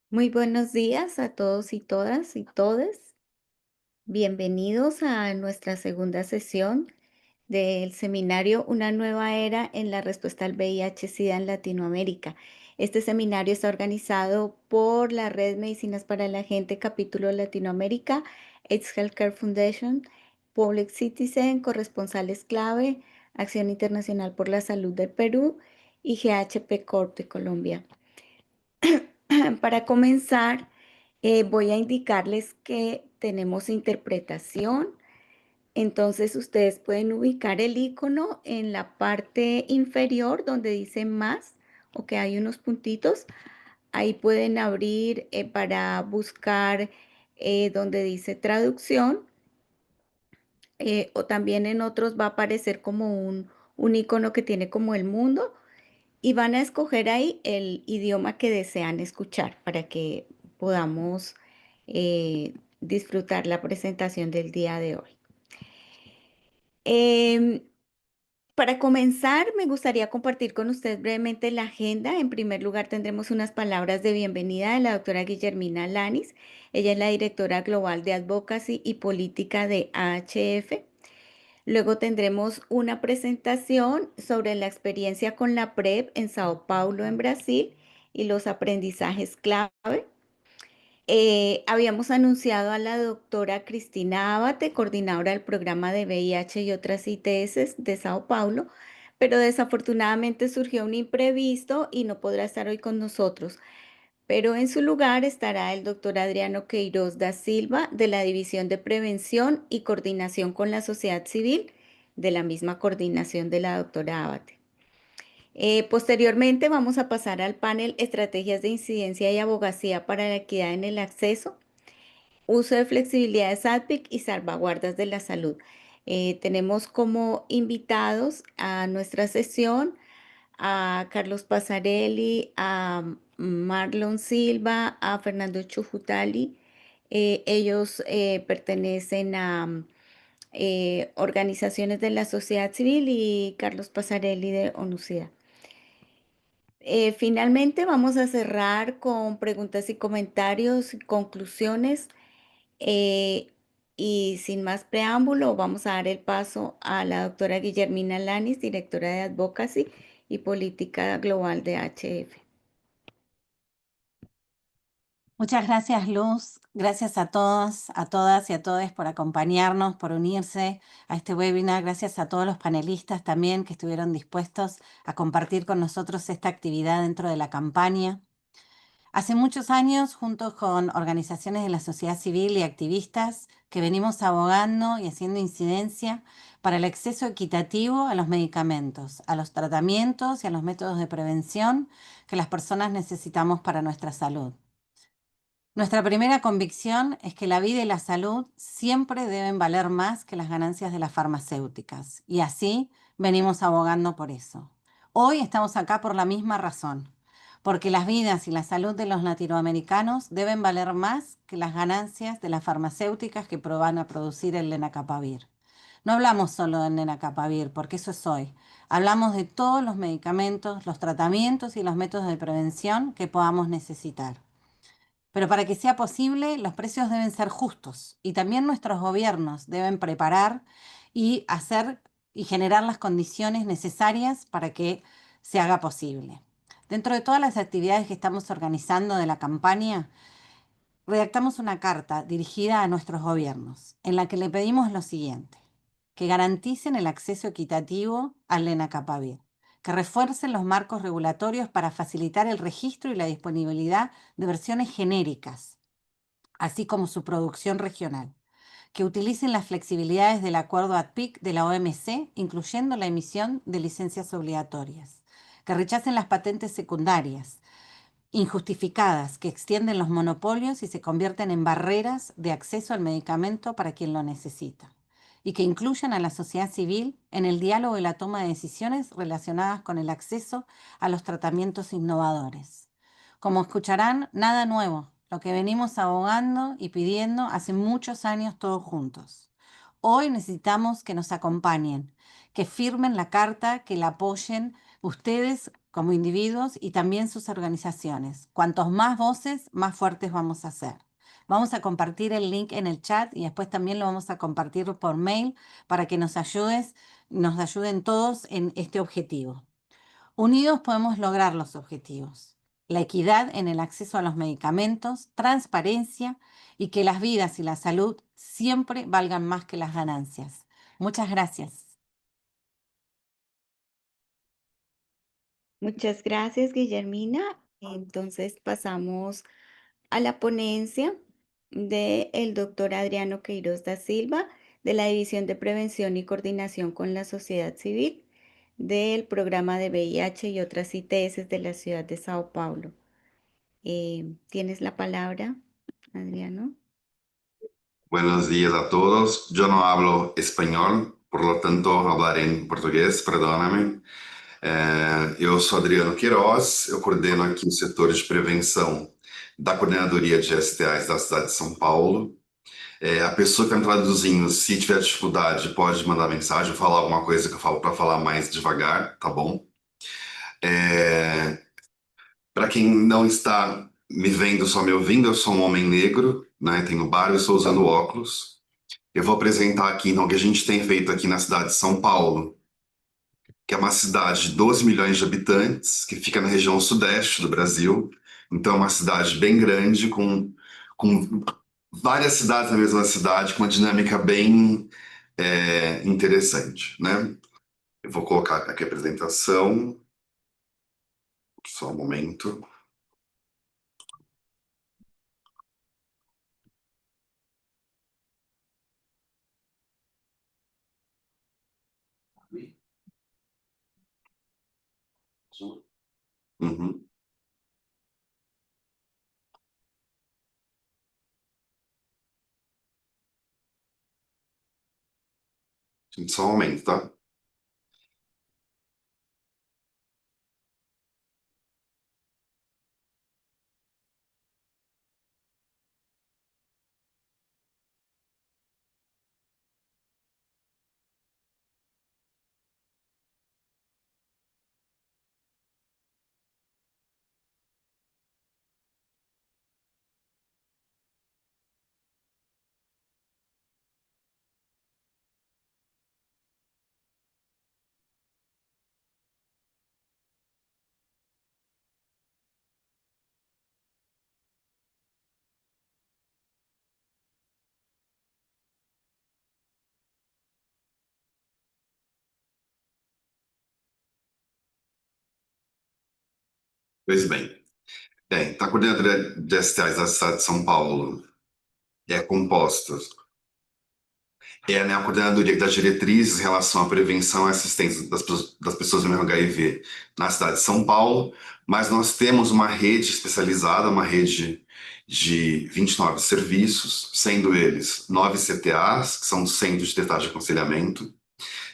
Muy buenos días a todos y todas y todes. Bienvenidos a nuestra segunda sesión del seminario Una nueva era en la respuesta al VIH-Sida en Latinoamérica. Este seminario está organizado por la Red Medicinas para la Gente, capítulo Latinoamérica, AIDS Healthcare Foundation, Public Citizen, Corresponsales Clave, Acción Internacional por la Salud del Perú y GHP Corp de Colombia. Para comenzar, voy a indicarles que tenemos interpretación. Entonces ustedes pueden ubicar el icono en la parte inferior donde dice más o que hay unos puntitos. Ahí pueden abrir para buscar donde dice traducción, o también en otros va a aparecer como un icono que tiene como el mundo y van a escoger ahí el idioma que desean escuchar para que podamos disfrutar la presentación del día de hoy. Em, para comenzar, me gustaría compartir con ustedes brevemente la agenda. En primer lugar, tendremos unas palabras de bienvenida de la doctora Guillermina Lanis. Ella es la directora global de Advocacy y Política de AHF. Luego tendremos una presentación sobre la experiencia con la PrEP en Sao Paulo, en Brasil, y los aprendizajes clave. Habíamos anunciado a la doctora Cristina Abate, coordinadora del programa de VIH y otras ITS de Sao Paulo, pero desafortunadamente surgió un imprevisto y no podrá estar hoy con nosotros. Pero en su lugar estará el doctor Adriano Queiroz da Silva, de la División de Prevención y Coordinación con la Sociedad Civil, de la misma coordinación de la doctora Abate. Posteriormente vamos a pasar al panel Estrategias de Incidencia y Abogacía para la Equidad en el Acceso, Uso de Flexibilidades ADPIC y Salvaguardas de la Salud. Tenemos como invitados a nuestra sesión a Carlos Pasarelli, a Marlon Silva, a Fernando Chujutali. Ellos pertenecen a organizaciones de la sociedad civil y Carlos Pasarelli de ONUCIDA. Finalmente vamos a cerrar con preguntas y comentarios, conclusiones. eh, y sin más preámbulo, vamos a dar el paso a la doctora Guillermina Lanis, directora de Advocacy y Política Global de HF. Muchas gracias, Luz. Gracias a todos, a todas y a todos por acompañarnos, por unirse a este webinar. Gracias a todos los panelistas también que estuvieron dispuestos a compartir con nosotros esta actividad dentro de la campaña. Hace muchos años, junto con organizaciones de la sociedad civil y activistas, que venimos abogando y haciendo incidencia para el acceso equitativo a los medicamentos, a los tratamientos y a los métodos de prevención que las personas necesitamos para nuestra salud. Nuestra primera convicción es que la vida y la salud siempre deben valer más que las ganancias de las farmacéuticas, y así venimos abogando por eso. Hoy estamos acá por la misma razón, porque las vidas y la salud de los latinoamericanos deben valer más que las ganancias de las farmacéuticas que van a producir el lenacapavir. No hablamos solo del lenacapavir, porque eso es hoy. Hablamos de todos los medicamentos, los tratamientos y los métodos de prevención que podamos necesitar. Pero para que sea posible, los precios deben ser justos y también nuestros gobiernos deben preparar y hacer y generar las condiciones necesarias para que se haga posible. Dentro de todas las actividades que estamos organizando de la campaña, redactamos una carta dirigida a nuestros gobiernos en la que le pedimos lo siguiente: que garanticen el acceso equitativo al lenacapavir, que refuercen los marcos regulatorios para facilitar el registro y la disponibilidad de versiones genéricas, así como su producción regional, que utilicen las flexibilidades del acuerdo ADPIC de la OMC, incluyendo la emisión de licencias obligatorias, que rechacen las patentes secundarias injustificadas que extienden los monopolios y se convierten en barreras de acceso al medicamento para quien lo necesita, y que incluyan a la sociedad civil en el diálogo y la toma de decisiones relacionadas con el acceso a los tratamientos innovadores. Como escucharán, nada nuevo, lo que venimos abogando y pidiendo hace muchos años todos juntos. Hoy necesitamos que nos acompañen, que firmen la carta, que la apoyen ustedes como individuos y también sus organizaciones. Cuantos más voces, más fuertes vamos a ser. Vamos a compartir el link en el chat y después también lo vamos a compartir por mail para que nos ayuden todos en este objetivo. Unidos podemos lograr los objetivos. La equidad en el acceso a los medicamentos, transparencia y que las vidas y la salud siempre valgan más que las ganancias. Muchas gracias. Muchas gracias, Guillermina. Entonces pasamos a la ponencia del doctor Adriano Queiroz da Silva, de la División de Prevención y Coordinación con la Sociedad Civil, del programa de VIH y otras ITS de la ciudad de Sao Paulo. ¿Tienes la palabra, Adriano? Buenos días a todos. Yo no hablo español, por lo tanto hablaré en português, perdóname. Eu sou Adriano Queiroz, eu coordeno aqui o setor de prevenção da Coordenadoria de STAs da cidade de São Paulo. A pessoa que está me traduzindo, se tiver dificuldade, pode mandar mensagem ou falar alguma coisa que eu falo para falar mais devagar, tá bom? Para quem não está me vendo, só me ouvindo, eu sou um homem negro, né? Tenho barba e estou usando óculos. Eu vou apresentar aqui então, o que a gente tem feito aqui na cidade de São Paulo, que é uma cidade de 12 milhões de habitantes, que fica na região sudeste do Brasil. Então, é uma cidade bem grande, com várias cidades na mesma cidade, com uma dinâmica bem interessante, né? Eu vou colocar aqui a apresentação. Só um momento. Uhum. Só um momento, tá? Pois bem. Então, a coordenadoria de STAs da cidade de São Paulo é composta. Né, a coordenadoria das diretrizes em relação à prevenção e assistência das pessoas com HIV na cidade de São Paulo, mas nós temos uma rede especializada, uma rede de 29 serviços, sendo eles 9 CTAs, que são centros de testagem e aconselhamento,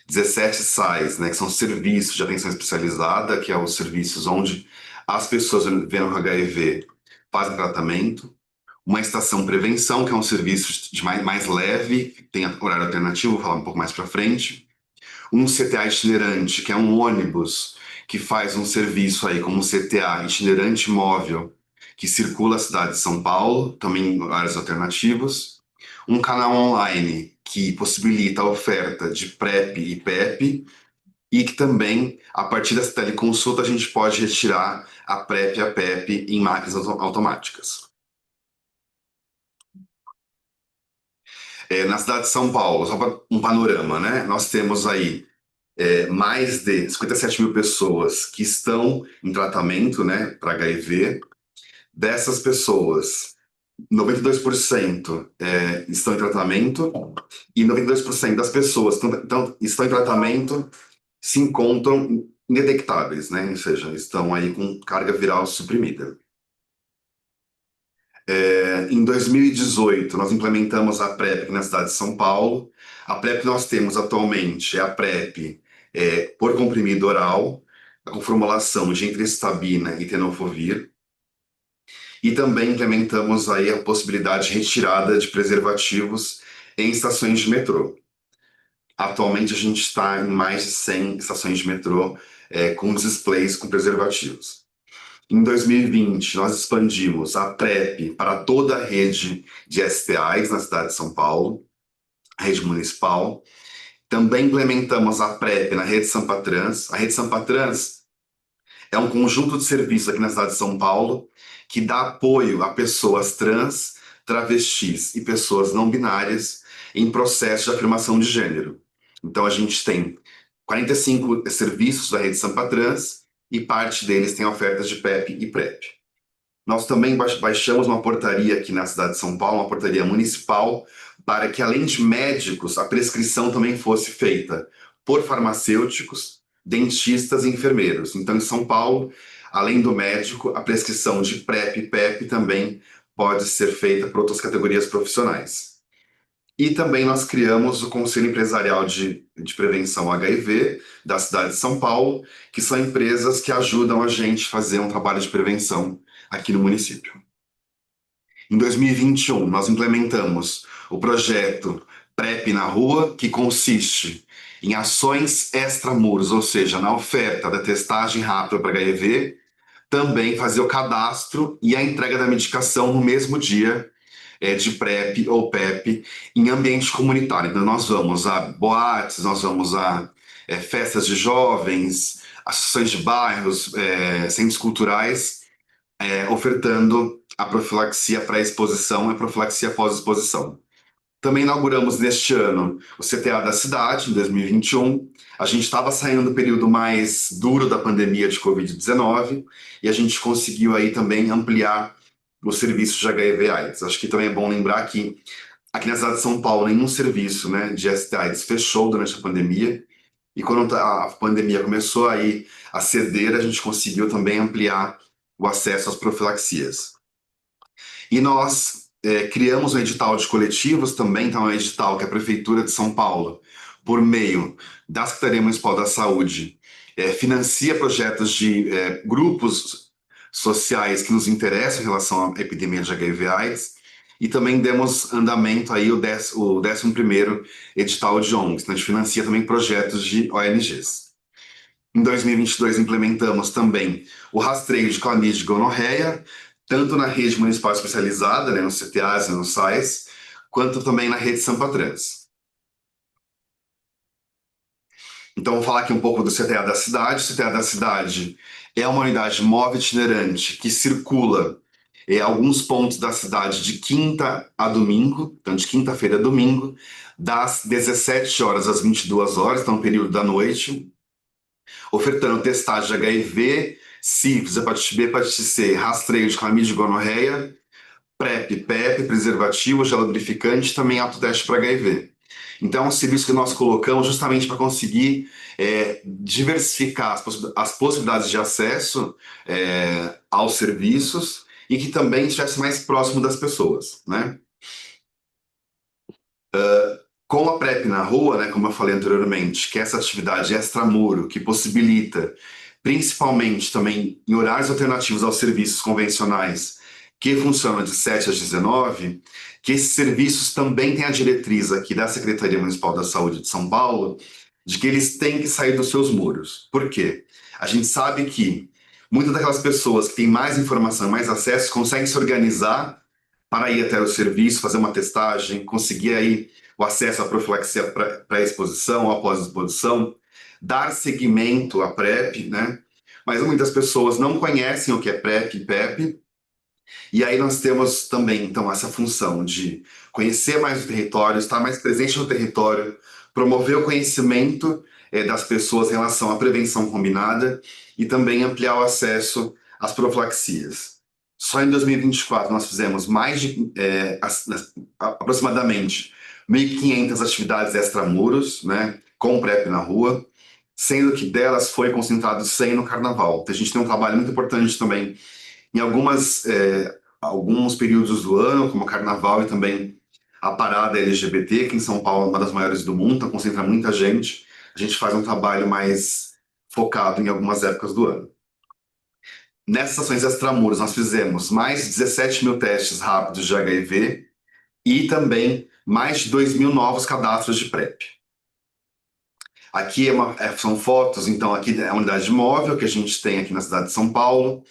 17 SAIs, né, que são serviços de atenção especializada, que é os serviços onde as pessoas vivendo HIV fazem tratamento, uma estação prevenção, que é um serviço de mais leve, que tem horário alternativo, vou falar um pouco mais para frente. Um CTA itinerante, que é um ônibus que faz um serviço aí como um CTA itinerante móvel, que circula a cidade de São Paulo, também em horários alternativos. Um canal online que possibilita a oferta de PrEP e PEP, e que também, a partir dessa teleconsulta, a gente pode retirar a PrEP e a PEP em máquinas automáticas. Na cidade de São Paulo, só para um panorama, né? Nós temos aí mais de 57 mil pessoas que estão em tratamento, né, para HIV. Dessas pessoas, 92% estão em tratamento e 92% das pessoas que estão em tratamento se encontram indetectáveis, né? Ou seja, estão aí com carga viral suprimida. Em 2018, nós implementamos a PrEP na cidade de São Paulo. A PrEP que nós temos atualmente é a PrEP por comprimido oral, com formulação de entrestabina e tenofovir. E também implementamos aí a possibilidade de retirada de preservativos em estações de metrô. Atualmente a gente está em mais de 100 estações de metrô com displays com preservativos. Em 2020, nós expandimos a PrEP para toda a rede de STAs na cidade de São Paulo, a rede municipal. Também implementamos a PrEP na rede Sampatrans. A rede Sampatrans é um conjunto de serviços aqui na cidade de São Paulo que dá apoio a pessoas trans, travestis e pessoas não binárias em processo de afirmação de gênero. Então, a gente tem 45 serviços da rede Sampatrans e parte deles tem ofertas de PEP e PrEP. Nós também baixamos uma portaria aqui na cidade de São Paulo, uma portaria municipal, para que, além de médicos, a prescrição também fosse feita por farmacêuticos, dentistas e enfermeiros. Então, em São Paulo, além do médico, a prescrição de PrEP e PEP também pode ser feita por outras categorias profissionais. E também nós criamos o Conselho Empresarial de Prevenção HIV da cidade de São Paulo, que são empresas que ajudam a gente a fazer um trabalho de prevenção aqui no município. Em 2021, nós implementamos o projeto PrEP na Rua, que consiste em ações extramuros, ou seja, na oferta da testagem rápida para HIV, também fazer o cadastro e a entrega da medicação no mesmo dia de PrEP ou PEP em ambiente comunitário. Então, nós vamos a boates, nós vamos a festas de jovens, associações de bairros, centros culturais, ofertando a profilaxia pré-exposição e a profilaxia pós-exposição. Também inauguramos neste ano o CTA da cidade, em 2021. A gente estava saindo do período mais duro da pandemia de Covid-19 e a gente conseguiu aí também ampliar os serviços de HIV/AIDS. Acho que também é bom lembrar que aqui na cidade de São Paulo nenhum serviço, né, de ST/AIDS fechou durante a pandemia e quando a pandemia começou aí a ceder, a gente conseguiu também ampliar o acesso às profilaxias. E nós criamos um edital de coletivos também, então é um edital que a Prefeitura de São Paulo, por meio da Secretaria Municipal da Saúde, financia projetos de grupos sociais que nos interessam em relação à epidemia de HIV/AIDS, e também demos andamento aí o 11º edital de ONGs, né? A gente financia também projetos de ONGs. Em 2022 implementamos também o rastreio de clamídia e gonorreia, tanto na rede municipal especializada, né, nos CTAs e nos SAIs, quanto também na rede Sampatrans. Então, vou falar aqui um pouco do CTA da cidade. O CTA da cidade é uma unidade móvel itinerante que circula em alguns pontos da cidade de quinta a domingo, então de quinta-feira a domingo, das 17 horas às 22 horas, então período da noite, ofertando testagem de HIV, sífilis, hepatite B, hepatite C, rastreio de clamídia e gonorreia, PrEP, PEP, preservativo, gel lubrificante e também autoteste para HIV. Então, é um serviço que nós colocamos justamente para conseguir diversificar as possibilidades de acesso aos serviços e que também estivesse mais próximo das pessoas, né? Com a PrEP na rua, né, como eu falei anteriormente, que é essa atividade extramuro que possibilita, principalmente também em horários alternativos aos serviços convencionais, que funcionam de 7 às 19, que esses serviços também têm a diretriz aqui da Secretaria Municipal da Saúde de São Paulo, de que eles têm que sair dos seus muros. Por quê? A gente sabe que muitas daquelas pessoas que têm mais informação, mais acesso, conseguem se organizar para ir até o serviço, fazer uma testagem, conseguir aí o acesso à profilaxia pré-exposição ou após-exposição, dar seguimento à PrEP, né? Mas muitas pessoas não conhecem o que é PrEP e PEP, e aí nós temos também, então, essa função de conhecer mais o território, estar mais presente no território, promover o conhecimento das pessoas em relação à prevenção combinada e também ampliar o acesso às profilaxias. Só em 2024 nós fizemos mais de aproximadamente 1.500 atividades extramuros, né, com PrEP na rua, sendo que delas foi concentrado 100 no carnaval. Então, a gente tem um trabalho muito importante também em alguns períodos do ano, como o carnaval e também a parada LGBT, que em São Paulo é uma das maiores do mundo, então concentra muita gente. A gente faz um trabalho mais focado em algumas épocas do ano. Nessas ações extramuros, nós fizemos mais de 17 mil testes rápidos de HIV e também mais de 2.000 novos cadastros de PrEP. Aqui são fotos, então aqui é a unidade móvel que a gente tem aqui na cidade de São Paulo,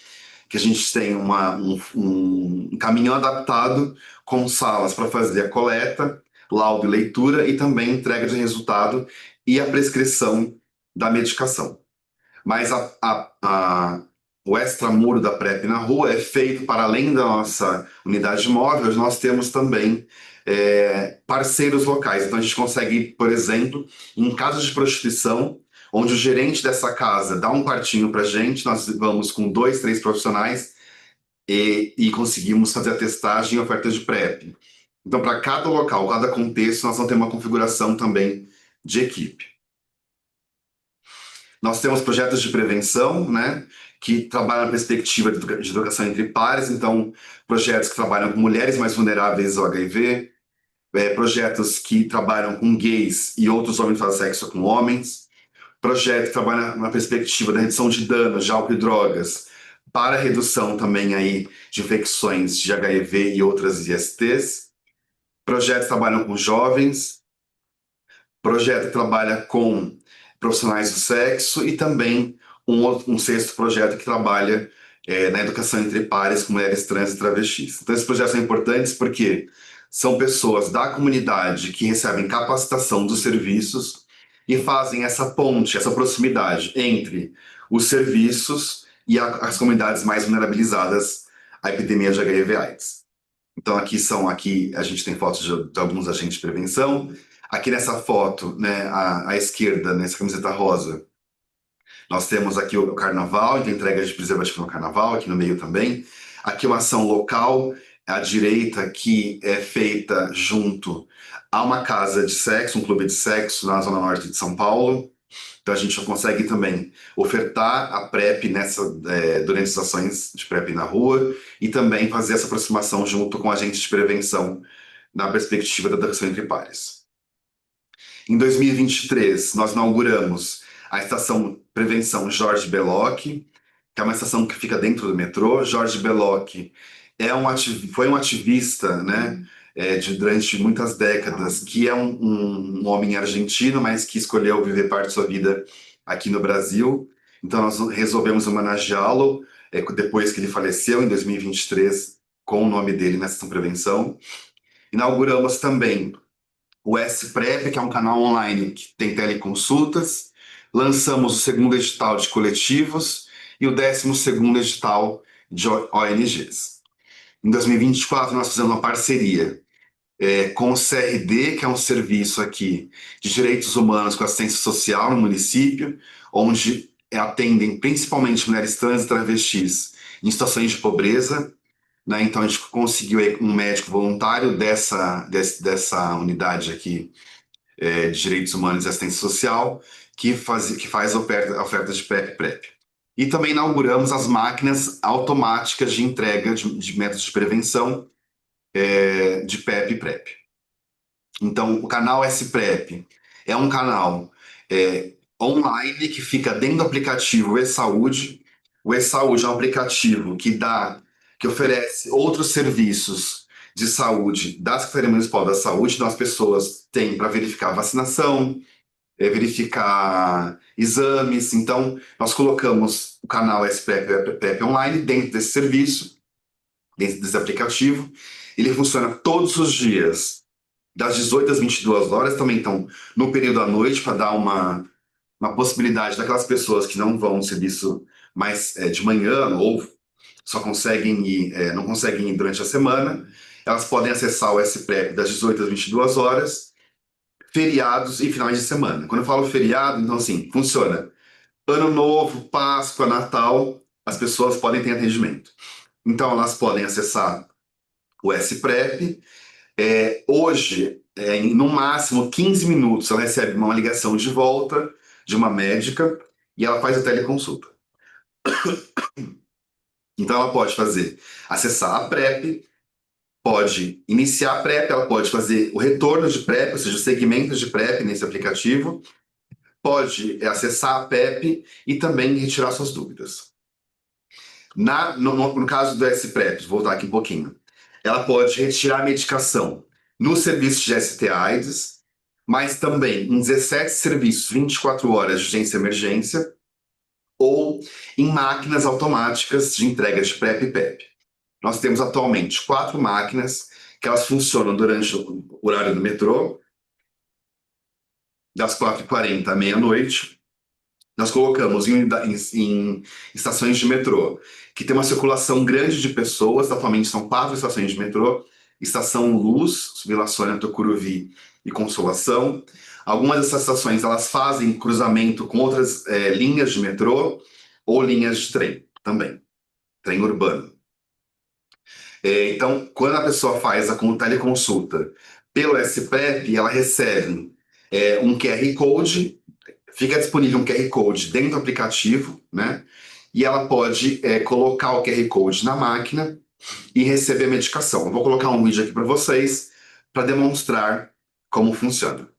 que a gente tem um caminhão adaptado com salas para fazer a coleta, laudo e leitura e também entrega de resultado e a prescrição da medicação. Mas o extramuro da PrEP na rua é feito para além da nossa unidade móvel, nós temos também parceiros locais. Então a gente consegue, por exemplo, em casos de prostituição, onde o gerente dessa casa dá um quartinho para a gente, nós vamos com 2, 3 profissionais e conseguimos fazer a testagem e oferta de PrEP. Então, para cada local, cada contexto, nós vamos ter uma configuração também de equipe. Nós temos projetos de prevenção, né, que trabalham na perspectiva de educação entre pares, então, projetos que trabalham com mulheres mais vulneráveis ao HIV, projetos que trabalham com gays e outros homens que fazem sexo com homens, projeto que trabalha na perspectiva da redução de danos de álcool e drogas, para redução também aí de infecções de HIV e outras ISTs, projetos que trabalham com jovens, projeto que trabalha com profissionais do sexo e também um sexto projeto que trabalha na educação entre pares com mulheres trans e travestis. Então, esses projetos são importantes porque são pessoas da comunidade que recebem capacitação dos serviços e fazem essa ponte, essa proximidade entre os serviços e as comunidades mais vulnerabilizadas à epidemia de HIV/AIDS. Então, aqui a gente tem fotos de alguns agentes de prevenção. Aqui nessa foto, né, à esquerda, nessa camiseta rosa, nós temos aqui o carnaval, então entrega de preservativo no carnaval, aqui no meio também. Aqui uma ação local, à direita, que é feita junto a uma casa de sexo, um clube de sexo na zona norte de São Paulo. Então a gente já consegue também ofertar a PrEP durante as ações de PrEP na rua e também fazer essa aproximação junto com agentes de prevenção na perspectiva da educação entre pares. Em 2023, nós inauguramos a estação Prevenção Jorge Belloc, que é uma estação que fica dentro do metrô. Jorge Belloc foi um ativista, né, durante muitas décadas, que é um homem argentino, mas que escolheu viver parte de sua vida aqui no Brasil. Então, nós resolvemos homenageá-lo depois que ele faleceu, em 2023, com o nome dele na estação Prevenção. Inauguramos também o S-PrEP, que é um canal online que tem teleconsultas. Lançamos o segundo edital de coletivos e o 12º edital de ONGs. Em 2024, nós fizemos uma parceria com o CRD, que é um serviço aqui de direitos humanos com assistência social no município, onde atendem principalmente mulheres trans e travestis em situações de pobreza. Né? Então, a gente conseguiu um médico voluntário dessa unidade aqui de direitos humanos e assistência social, que faz a oferta de PrEP. E também inauguramos as máquinas automáticas de entrega de métodos de prevenção de PEP e PrEP. Então, o canal S-PrEP é um canal online que fica dentro do aplicativo e-Saúde. O e-Saúde é um aplicativo que oferece outros serviços de saúde da Secretaria Municipal da Saúde. Então, as pessoas têm para verificar vacinação, verificar exames. Então, nós colocamos o canal S-PrEP online dentro desse serviço, dentro desse aplicativo. Ele funciona todos os dias, das 18 às 22 horas, também então no período da noite, para dar uma possibilidade daquelas pessoas que não vão no serviço mais de manhã ou só conseguem ir, não conseguem ir durante a semana, elas podem acessar o S-PrEP das 18 às 22 horas, feriados e finais de semana. Quando eu falo feriado, então assim, funciona Ano Novo, Páscoa, Natal, as pessoas podem ter atendimento. Então elas podem acessar o S-PrEP. Hoje, no máximo 15 minutos, ela recebe uma ligação de volta de uma médica e ela faz a teleconsulta. Então, ela pode acessar a PrEP, pode iniciar a PrEP, ela pode fazer o retorno de PrEP, ou seja, os segmentos de PrEP nesse aplicativo, pode acessar a PEP e também retirar suas dúvidas. No caso do S-PrEP, vou voltar aqui um pouquinho, ela pode retirar a medicação no serviço de ST/AIDS mas também em 17 serviços 24 horas de urgência e emergência, ou em máquinas automáticas de entrega de PrEP e PEP. Nós temos atualmente 4 máquinas que elas funcionam durante o horário do metrô, das 4h40 à meia-noite. Nós colocamos em estações de metrô que tem uma circulação grande de pessoas, atualmente são 4 estações de metrô, Estação Luz, Vila Sônia, Tucuruvi e Consolação. Algumas dessas estações elas fazem cruzamento com outras linhas de metrô ou linhas de trem também, trem urbano. Então, quando a pessoa faz a teleconsulta pelo SPrep, ela recebe um QR Code, fica disponível um QR Code dentro do aplicativo, né? E ela pode colocar o QR Code na máquina e receber a medicação. Eu vou colocar um vídeo aqui para vocês para demonstrar como funciona.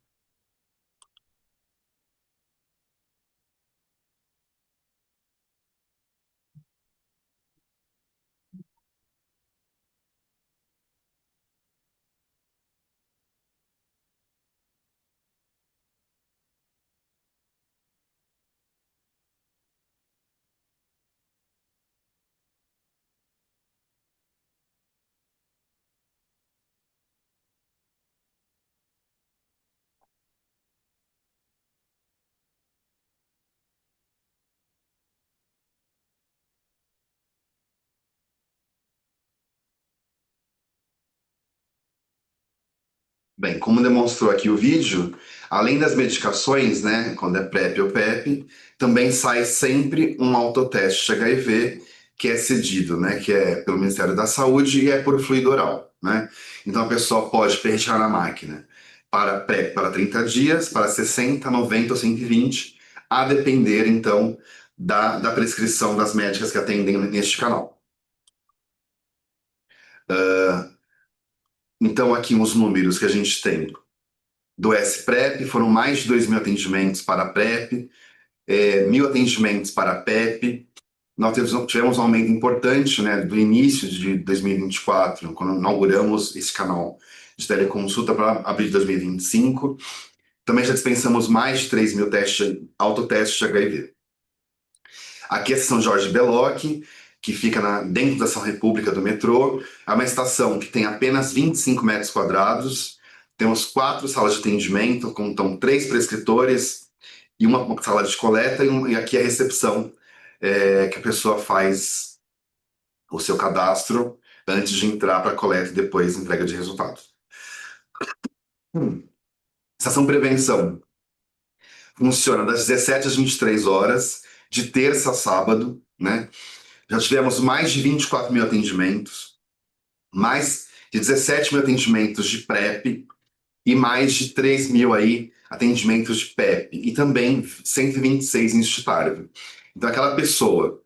Bem, como demonstrou aqui o vídeo, além das medicações, né, quando é PrEP ou PEP, também sai sempre um autoteste de HIV que é cedido, né, que é pelo Ministério da Saúde e é por fluido oral, né? Então a pessoa pode retirar na máquina para PrEP para 30 dias, para 60, 90 ou 120, a depender então da prescrição das médicas que atendem neste canal. Então aqui os números que a gente tem do SPrep, foram mais de 2.000 atendimentos para PrEP, 1.000 atendimentos para PEP. Nós tivemos um aumento importante, né, do início de 2024, quando inauguramos esse canal de teleconsulta para abril de 2025. Também já dispensamos mais de 3.000 autotestes de HIV. Aqui é a São Jorge Beloc, que fica dentro da Ação República do metrô. É uma estação que tem apenas 25 metros quadrados. Temos 4 salas de atendimento, contam 3 prescritores e uma sala de coleta, e aqui é a recepção, que a pessoa faz o seu cadastro antes de entrar para a coleta e depois entrega de resultados. Estação Prevenção funciona das 17 às 23 horas, de terça a sábado, né? Já tivemos mais de 24.000 atendimentos, mais de 17.000 atendimentos de PrEP e mais de 3.000 aí atendimentos de PEP e também 126 em institutário. Então, aquela pessoa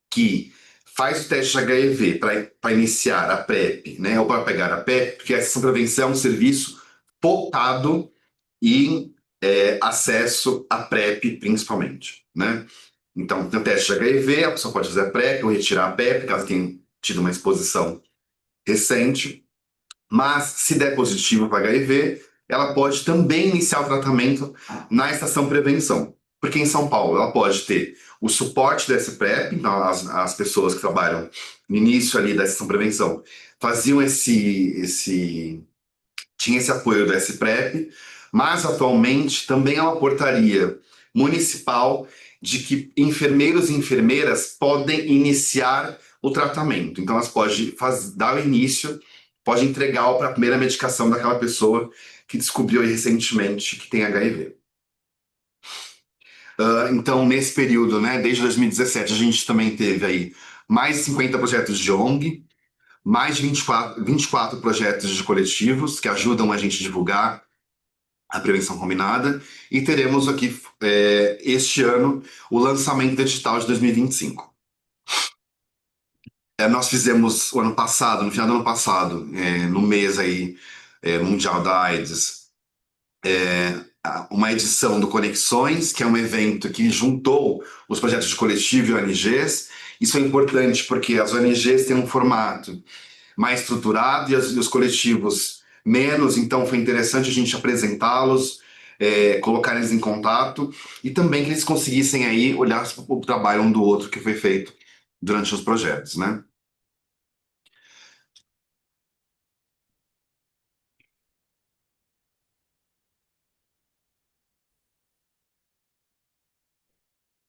que faz o teste de HIV para iniciar a PrEP, né, ou para pegar a PEP, porque essa prevenção é um serviço focado em acesso à PrEP, principalmente, né? Então, tem o teste de HIV, a pessoa pode fazer a PrEP ou retirar a PEP, caso tenha tido uma exposição recente. Mas, se der positivo para HIV, ela pode também iniciar o tratamento na estação prevenção. Porque em São Paulo ela pode ter o suporte da SPrep, então as pessoas que trabalham no início ali da estação prevenção faziam tinha esse apoio da SPrep, mas atualmente também é uma portaria municipal de que enfermeiros e enfermeiras podem iniciar o tratamento. Então elas podem dar o início, pode entregar a primeira medicação daquela pessoa que descobriu recentemente que tem HIV. Então, nesse período, né, desde 2017, a gente também teve aí mais de 50 projetos de ONG, mais de 24 projetos de coletivos que ajudam a gente a divulgar a prevenção combinada, e teremos aqui, este ano, o lançamento digital de 2025. Nós fizemos o ano passado, no final do ano passado, no mês aí, mundial da AIDS, uma edição do Conexões, que é um evento que juntou os projetos de coletivo e ONGs. Isso é importante porque as ONGs têm um formato mais estruturado e os coletivos menos, então foi interessante a gente apresentá-los, colocar eles em contato e também que eles conseguissem aí olhar o trabalho um do outro que foi feito durante os projetos, né?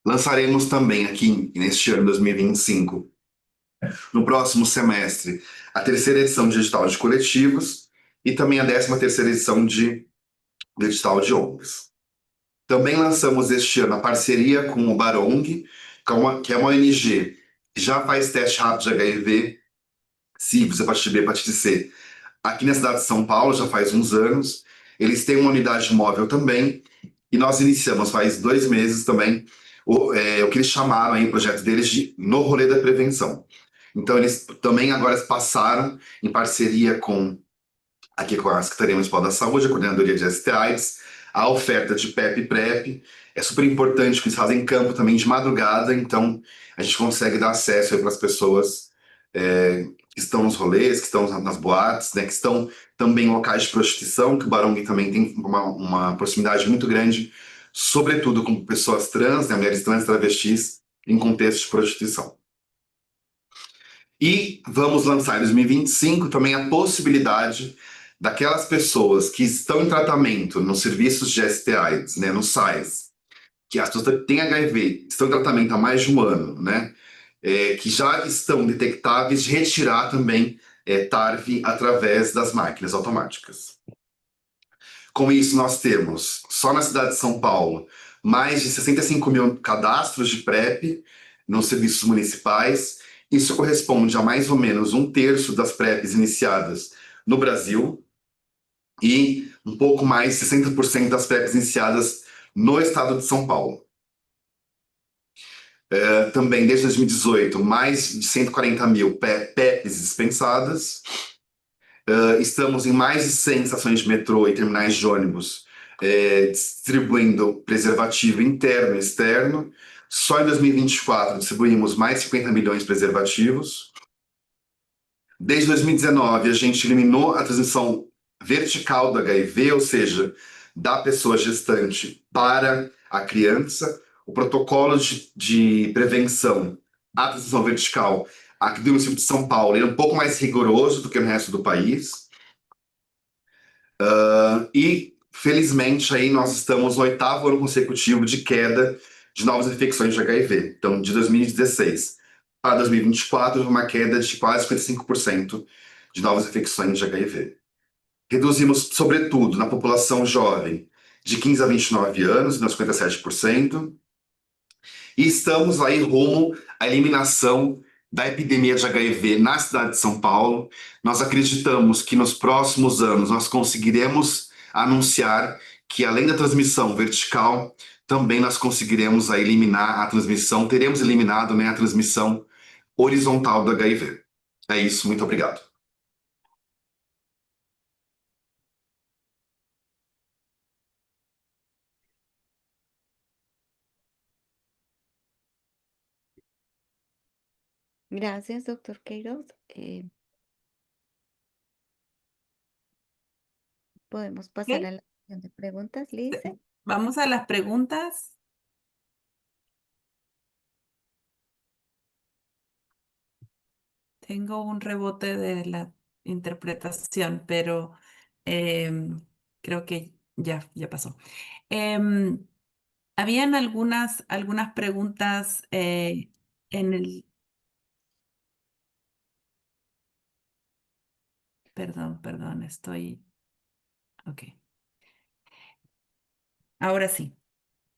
Lançaremos também aqui, neste ano 2025, no próximo semestre, a terceira edição de Digital de Coletivos e também a 13ª edição de Digital de ONGs. Também lançamos este ano a parceria com o Barong, que é uma ONG que já faz teste rápido de HIV, sífilis, hepatite B, hepatite C, aqui na cidade de São Paulo, já faz uns anos. Eles têm uma unidade móvel também, e nós iniciamos faz 2 meses também o que eles chamaram aí, o projeto deles de No Rolê da Prevenção. Então, eles também agora passaram, em parceria aqui com a Secretaria Municipal da Saúde, a Coordenadoria de STIs, a oferta de PEP e PrEP. É super importante que eles fazem campo também de madrugada, então a gente consegue dar acesso para as pessoas que estão nos rolês, que estão nas boates, né, que estão também em locais de prostituição, que o Barong também tem uma proximidade muito grande, sobretudo com pessoas trans, né, mulheres trans, travestis, em contexto de prostituição. E vamos lançar em 2025 também a possibilidade daquelas pessoas que estão em tratamento nos serviços de STIs, né, no SAIS, que as pessoas que têm HIV, estão em tratamento há mais de um ano, né, que já estão detectáveis, de retirar também TARV através das máquinas automáticas. Com isso, nós temos, só na cidade de São Paulo, mais de 65 mil cadastros de PrEP nos serviços municipais. Isso corresponde a mais ou menos um terço das PrEPs iniciadas no Brasil e um pouco mais, 60% das PrEPs iniciadas no estado de São Paulo. Também, desde 2018, mais de 140 mil PEPs dispensadas. Estamos em mais de 100 estações de metrô e terminais de ônibus, distribuindo preservativo interno e externo. Só em 2024 distribuímos mais de 50 milhões de preservativos. Desde 2019, a gente eliminou a transmissão vertical do HIV, ou seja, da pessoa gestante para a criança. O protocolo de prevenção à transmissão vertical aqui do município de São Paulo é um pouco mais rigoroso do que no resto do país. E, felizmente, aí nós estamos no 8º ano consecutivo de queda de novas infecções de HIV. Então, de 2016 para 2024, houve uma queda de quase 55% de novas infecções de HIV. Reduzimos, sobretudo, na população jovem, de 15 a 29 anos, nos 57%. E estamos aí rumo à eliminação da epidemia de HIV na cidade de São Paulo. Nós acreditamos que nos próximos anos nós conseguiremos anunciar que, além da transmissão vertical, também nós conseguiremos aí eliminar a transmissão, teremos eliminado, né, a transmissão horizontal do HIV. É isso, muito obrigado. Gracias, doctor Queiroz. Podemos pasar Ok, a la sesión de preguntas, Lice. vamos a las preguntas. Tengo un rebote de la interpretación, pero creo que ya pasó. Habían algunas preguntas en el... Perdón, estoy... Ok. Ahora sí,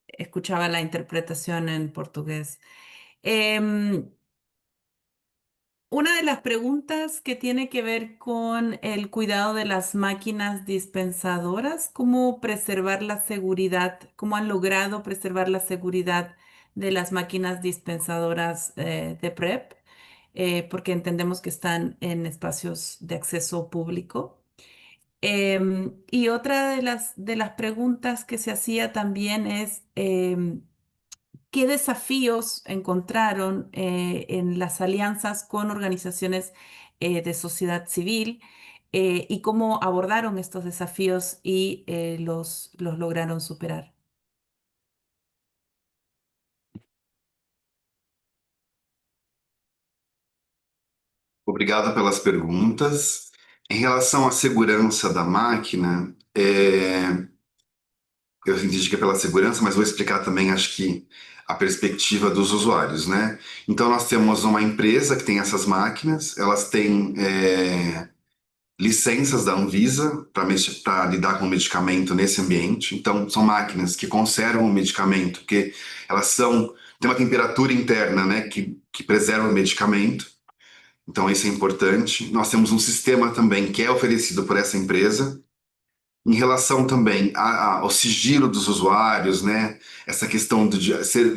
escuchaba la interpretación en portugués. Em, Una de las preguntas que tiene que ver con el cuidado de las máquinas dispensadoras, cómo preservar la seguridad, cómo han logrado preservar la seguridad de las máquinas dispensadoras de PrEP, porque entendemos que están en espacios de acceso público. Y otra de las preguntas que se hacía también es, ¿qué desafíos encontraron en las alianzas con organizaciones de sociedad civil y cómo abordaron estos desafíos y los lograron superar. Obrigado pelas perguntas. Em relação à segurança da máquina, eu entendi que é pela segurança, mas vou explicar também, acho que, a perspectiva dos usuários, né? Então, nós temos uma empresa que tem essas máquinas, elas têm licenças da Anvisa para lidar com o medicamento nesse ambiente. Então, são máquinas que conservam o medicamento, porque elas têm uma temperatura interna, né, que preserva o medicamento. Então, isso é importante. Nós temos um sistema também que é oferecido por essa empresa. Em relação também ao sigilo dos usuários, né? Essa questão do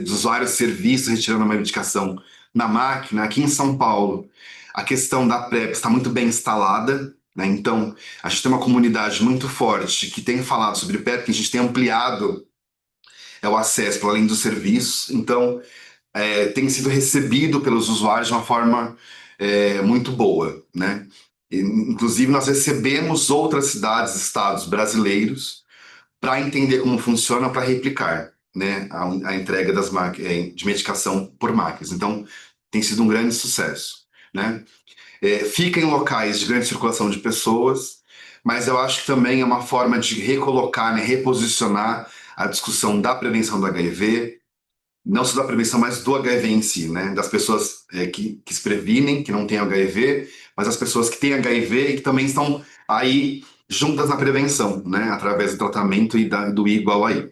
usuário ser visto retirando uma medicação na máquina, aqui em São Paulo, a questão da PrEP está muito bem instalada, né? Então, a gente tem uma comunidade muito forte que tem falado sobre PrEP, que a gente tem ampliado o acesso para além dos serviços. Então, tem sido recebido pelos usuários de uma forma muito boa, né? Inclusive, nós recebemos outras cidades, estados brasileiros para entender como funciona, para replicar, né, a entrega de medicação por máquinas. Então, tem sido um grande sucesso, né? Fica em locais de grande circulação de pessoas, mas eu acho que também é uma forma de recolocar, né, reposicionar a discussão da prevenção do HIV, não só da prevenção, mas do HIV em si, né? Das pessoas que se previnem, que não têm HIV, mas as pessoas que têm HIV e que também estão aí juntas na prevenção, né? Através do tratamento e do I igual a I.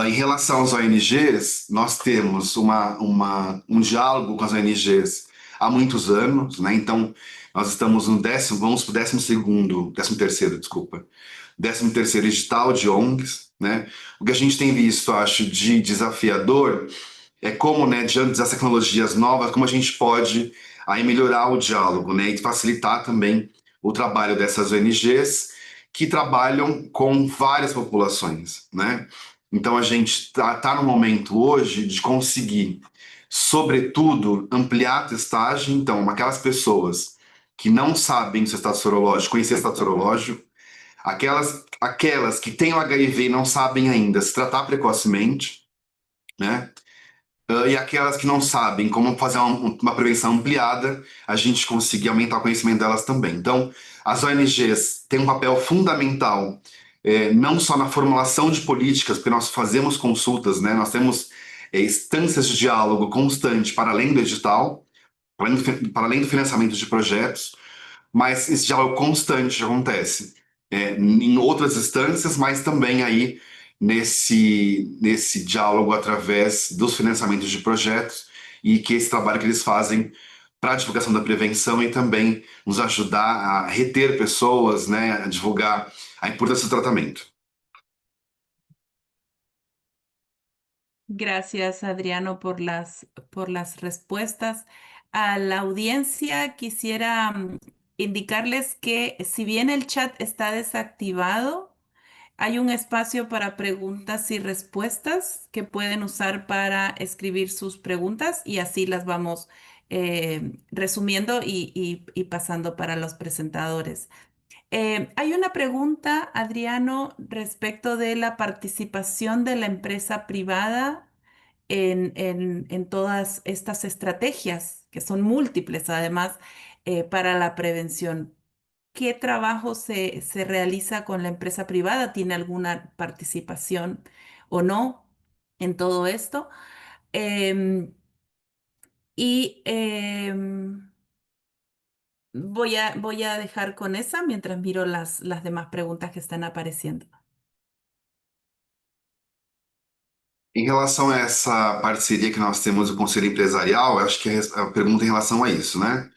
Em relação às ONGs, nós temos um diálogo com as ONGs há muitos anos, né? Então, nós estamos no vamos para o 13º, desculpa, 13º edital de ONGs, né? O que a gente tem visto, acho, de desafiador é como, né, diante das tecnologias novas, como a gente pode aí melhorar o diálogo, né, e facilitar também o trabalho dessas ONGs que trabalham com várias populações, né? Então a gente tá no momento hoje de conseguir, sobretudo, ampliar a testagem. Então, aquelas pessoas que não sabem o seu estado sorológico, conhecer o estado sorológico, aquelas que têm o HIV e não sabem ainda se tratar precocemente, né? E aquelas que não sabem como fazer uma prevenção ampliada, a gente conseguir aumentar o conhecimento delas também. Então, as ONGs têm um papel fundamental, não só na formulação de políticas, porque nós fazemos consultas, né? Nós temos instâncias de diálogo constante para além do edital, para além do financiamento de projetos, mas esse diálogo constante acontece em outras instâncias, mas também aí nesse diálogo através dos financiamentos de projetos, e que esse trabalho que eles fazem para a divulgação da prevenção e também nos ajudar a reter pessoas, né, a divulgar a importância do tratamento. Gracias, Adriano, por las respuestas. A la audiencia quisiera indicarles que si bien el chat está desactivado, hay un espacio para preguntas y respuestas que pueden usar para escribir sus preguntas y así las vamos resumiendo y pasando para los presentadores. Hay una pregunta, Adriano, respecto de la participación de la empresa privada en todas estas estrategias, que son múltiples además, para la prevención. ¿Qué trabajo se realiza con la empresa privada? ¿Tiene alguna participación o no en todo esto? Em, y voy a dejar con esa mientras miro las demás preguntas que están apareciendo. Em relação a essa parceria que nós temos com o Conselho Empresarial, eu acho que a pergunta em relação a isso, né?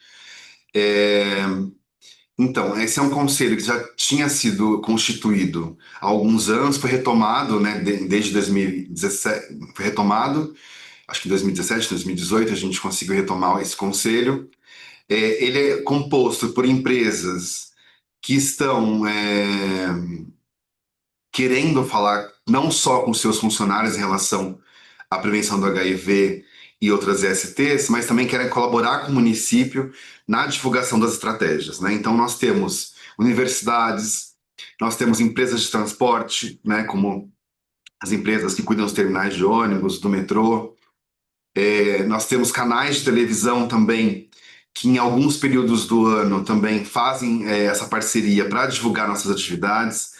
Então, esse é um conselho que já tinha sido constituído há alguns anos, foi retomado, né, desde 2017, foi retomado, acho que em 2017, 2018 a gente conseguiu retomar esse conselho. Ele é composto por empresas que estão querendo falar não só com seus funcionários em relação à prevenção do HIV e outras ESTs, mas também querem colaborar com o município na divulgação das estratégias, né? Então, nós temos universidades, nós temos empresas de transporte, né, como as empresas que cuidam dos terminais de ônibus, do metrô. Nós temos canais de televisão também, que em alguns períodos do ano também fazem essa parceria para divulgar nossas atividades.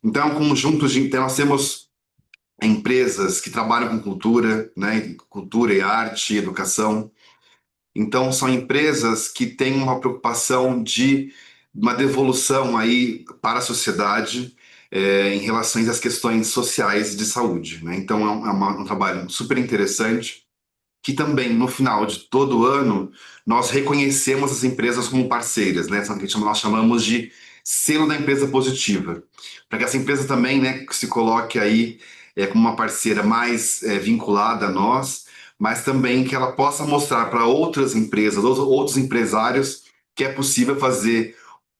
Então, é um conjunto de. Então, nós temos empresas que trabalham com cultura, né? Cultura e arte, educação. Então, são empresas que têm uma preocupação de uma devolução aí para a sociedade em relação às questões sociais de saúde, né? Então, um trabalho super interessante que também, no final de todo ano, nós reconhecemos as empresas como parceiras, né? Nós chamamos de selo da empresa positiva, para que essa empresa também, né, se coloque aí como uma parceira mais vinculada a nós, mas também que ela possa mostrar para outras empresas, outros empresários, que é possível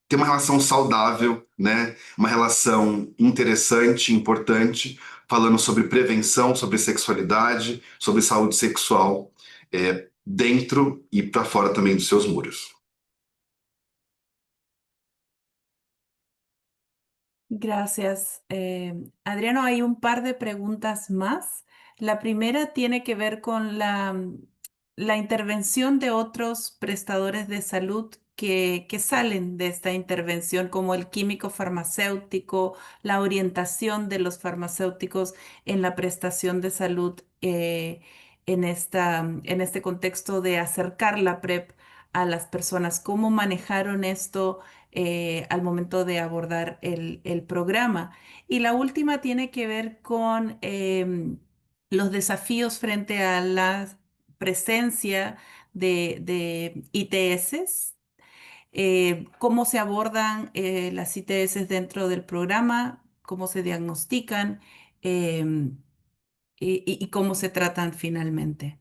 ter uma relação saudável, né? Uma relação interessante, importante, falando sobre prevenção, sobre sexualidade, sobre saúde sexual, dentro e para fora também dos seus muros. Gracias. Adriano, hay un par de preguntas más. La primera tiene que ver con la intervención de otros prestadores de salud que salen de esta intervención, como el químico farmacéutico, la orientación de los farmacéuticos en la prestación de salud en este contexto de acercar la PrEP a las personas. ¿Cómo manejaron esto? Al momento de abordar el programa. Y la última tiene que ver con los desafíos frente a la presencia de ITS, cómo se abordan las ITS dentro del programa, cómo se diagnostican y cómo se tratan finalmente.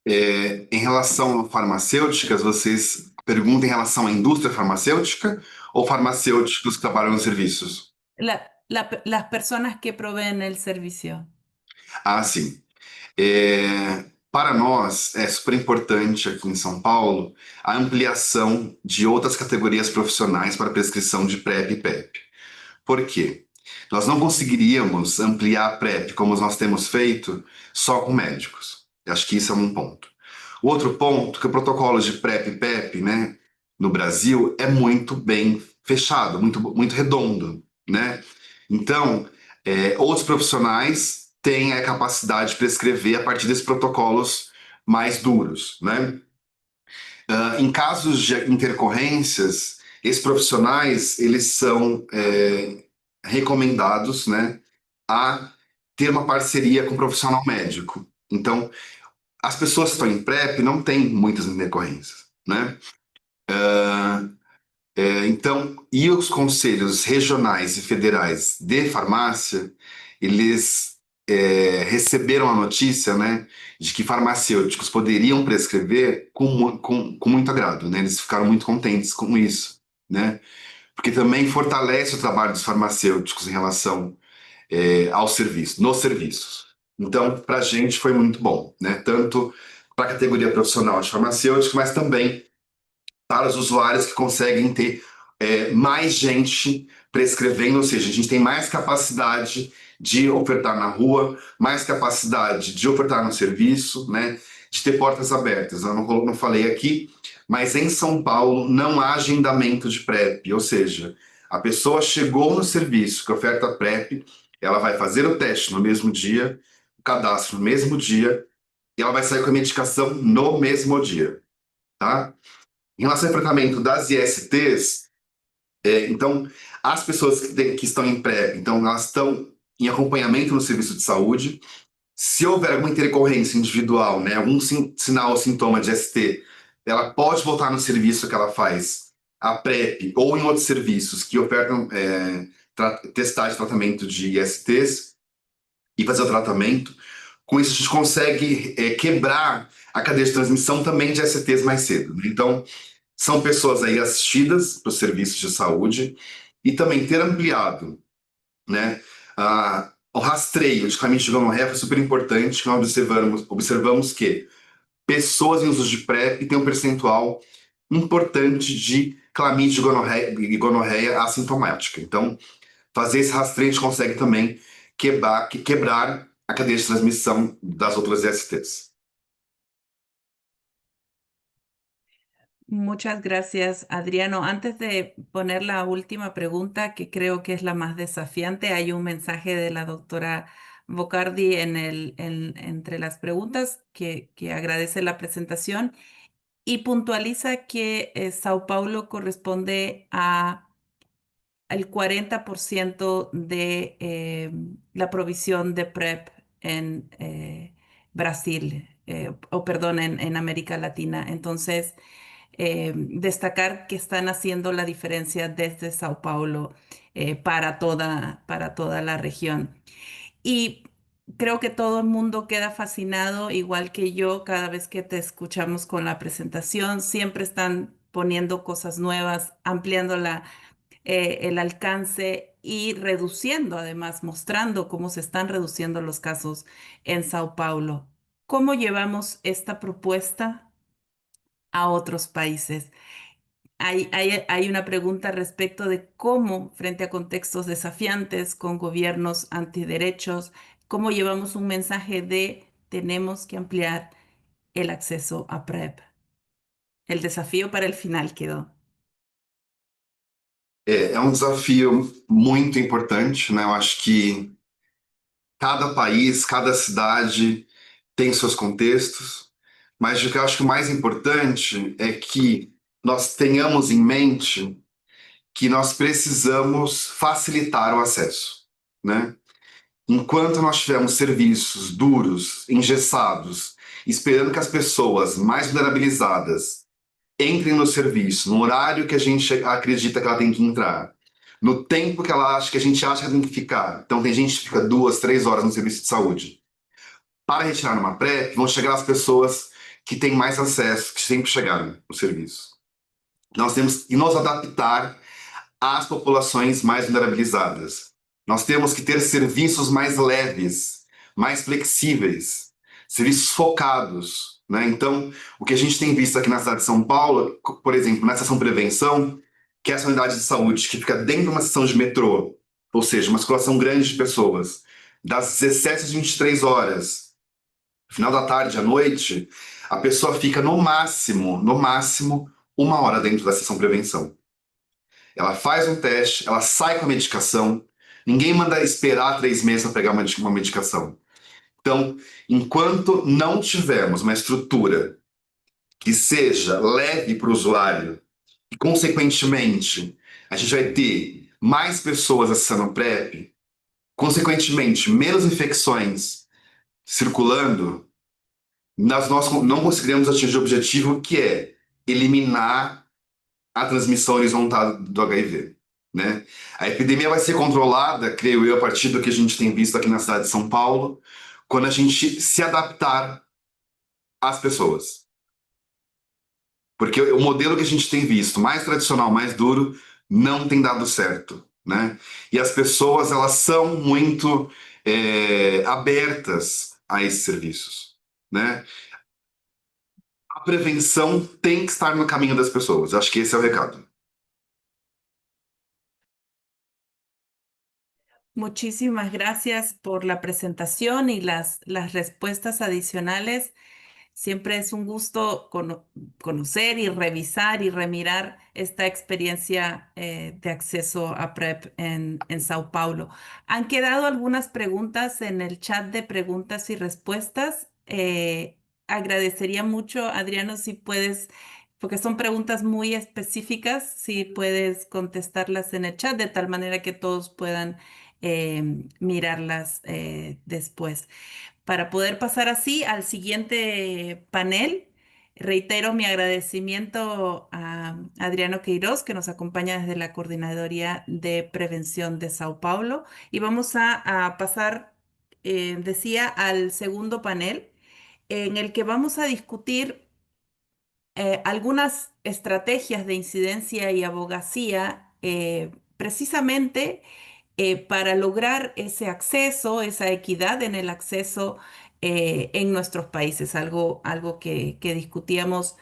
Em relação a farmacêuticas, vocês perguntam em relação à indústria farmacêutica ou farmacêuticos que trabalham nos serviços? Las personas que proveen el servicio. Ah, sim. Para nós, é super importante aqui em São Paulo a ampliação de outras categorias profissionais para prescrição de PrEP e PEP. Por quê? Nós não conseguiríamos ampliar a PrEP como nós temos feito só com médicos. Eu acho que isso é um ponto. O outro ponto, que o protocolo de PrEP e PEP, né, no Brasil é muito bem fechado, muito redondo, né? Então, outros profissionais têm a capacidade de prescrever a partir desses protocolos mais duros, né? Em casos de intercorrências, esses profissionais, eles são recomendados, né, a ter uma parceria com um profissional médico. Então, as pessoas que estão em PrEP não têm muitas intercorrências, né? Então, e os conselhos regionais e federais de farmácia, eles receberam a notícia, né, de que farmacêuticos poderiam prescrever com muito agrado, né? Eles ficaram muito contentes com isso, né? Porque também fortalece o trabalho dos farmacêuticos em relação ao serviço, nos serviços. Então, para a gente foi muito bom, né? Tanto para a categoria profissional de farmacêuticos, mas também para os usuários que conseguem ter mais gente prescrevendo, ou seja, a gente tem mais capacidade de ofertar na rua, mais capacidade de ofertar no serviço, né? De ter portas abertas. Eu não falei aqui, mas em São Paulo não há agendamento de PrEP, ou seja, a pessoa chegou no serviço que oferta PrEP, ela vai fazer o teste no mesmo dia, o cadastro no mesmo dia, e ela vai sair com a medicação no mesmo dia, tá? Em relação ao tratamento das ISTs, então, as pessoas que estão em PrEP, então, elas estão em acompanhamento no serviço de saúde. Se houver alguma intercorrência individual, né, algum sinal ou sintoma de ST, ela pode voltar no serviço que ela faz, a PrEP, ou em outros serviços que ofertam testagem de tratamento de ISTs e fazer o tratamento. Com isso, a gente consegue quebrar a cadeia de transmissão também de STs mais cedo. Então, são pessoas aí assistidas para os serviços de saúde e também ter ampliado, né, O rastreio de clamídia de gonorreia foi super importante, que nós observamos que pessoas em uso de PrEP têm um percentual importante de clamídia e gonorreia assintomática. Então, fazer esse rastreio a gente consegue também quebrar a cadeia de transmissão das outras ISTs. Muchas gracias, Adriano. Antes de poner la última pregunta, que creo que es la más desafiante, hay un mensaje de la doctora Bocardi entre las preguntas que agradece la presentación y puntualiza que Sao Paulo corresponde al 40% de la provisión de PrEP en Brasil, o perdón, en América Latina. Entonces, destacar que están haciendo la diferencia desde Sao Paulo para toda la región. Y creo que todo el mundo queda fascinado, igual que yo, cada vez que te escuchamos con la presentación. Siempre están poniendo cosas nuevas, ampliando el alcance y reduciendo, además, mostrando cómo se están reduciendo los casos en Sao Paulo. ¿Cómo llevamos esta propuesta a otros países? Hay una pregunta respecto de cómo, frente a contextos desafiantes con gobiernos antiderechos, cómo llevamos un mensaje de tenemos que ampliar el acceso a PrEP. El desafío para el final quedó. É um desafio muito importante, né? Eu acho que cada país, cada cidade tem seus contextos, mas o que eu acho que o mais importante é que nós tenhamos em mente que nós precisamos facilitar o acesso, né? Enquanto nós tivermos serviços duros, engessados, esperando que as pessoas mais vulnerabilizadas entrem no serviço, no horário que a gente acredita que ela tem que entrar, no tempo que ela acha que a gente acha que ela tem que ficar. Então tem gente que fica 2, 3 horas no serviço de saúde. Para retirar numa PrEP, vão chegar as pessoas que têm mais acesso, que sempre chegaram no serviço. Nós temos que nos adaptar às populações mais vulnerabilizadas. Nós temos que ter serviços mais leves, mais flexíveis, serviços focados, né? Então, o que a gente tem visto aqui na cidade de São Paulo, por exemplo, na estação Prevenção, que é essa unidade de saúde que fica dentro de uma estação de metrô, ou seja, uma circulação grande de pessoas, das 17 às 23 horas, final da tarde à noite, a pessoa fica no máximo, 1 hora dentro da estação Prevenção. Ela faz um teste, ela sai com a medicação. Ninguém manda esperar 3 meses para pegar uma medicação. Então, enquanto não tivermos uma estrutura que seja leve para o usuário e, consequentemente, a gente vai ter mais pessoas acessando o PrEP, consequentemente, menos infecções circulando, nós não conseguiremos atingir o objetivo que é eliminar a transmissão horizontal do HIV, né? A epidemia vai ser controlada, creio eu, a partir do que a gente tem visto aqui na cidade de São Paulo, quando a gente se adaptar às pessoas. Porque o modelo que a gente tem visto, mais tradicional, mais duro, não tem dado certo, né? E as pessoas, elas são muito abertas a esses serviços, né? A prevenção tem que estar no caminho das pessoas. Acho que esse é o recado. Muchísimas gracias por la presentación y las respuestas adicionales. Siempre es un gusto conocer y revisar y remirar esta experiencia de acceso a PrEP en Sao Paulo. Han quedado algunas preguntas en el chat de preguntas y respuestas. Agradecería mucho, Adriano, si puedes, porque son preguntas muy específicas, si puedes contestarlas en el chat de tal manera que todos puedan mirarlas después. Para poder pasar así al siguiente panel, reitero mi agradecimiento a Adriano Queiroz, que nos acompaña desde la Coordinaduría de Prevención de Sao Paulo. Y vamos a pasar, decía, al segundo panel, en el que vamos a discutir algunas estrategias de incidencia y abogacía precisamente para lograr ese acceso, esa equidad en el acceso en nuestros países, algo que discutíamos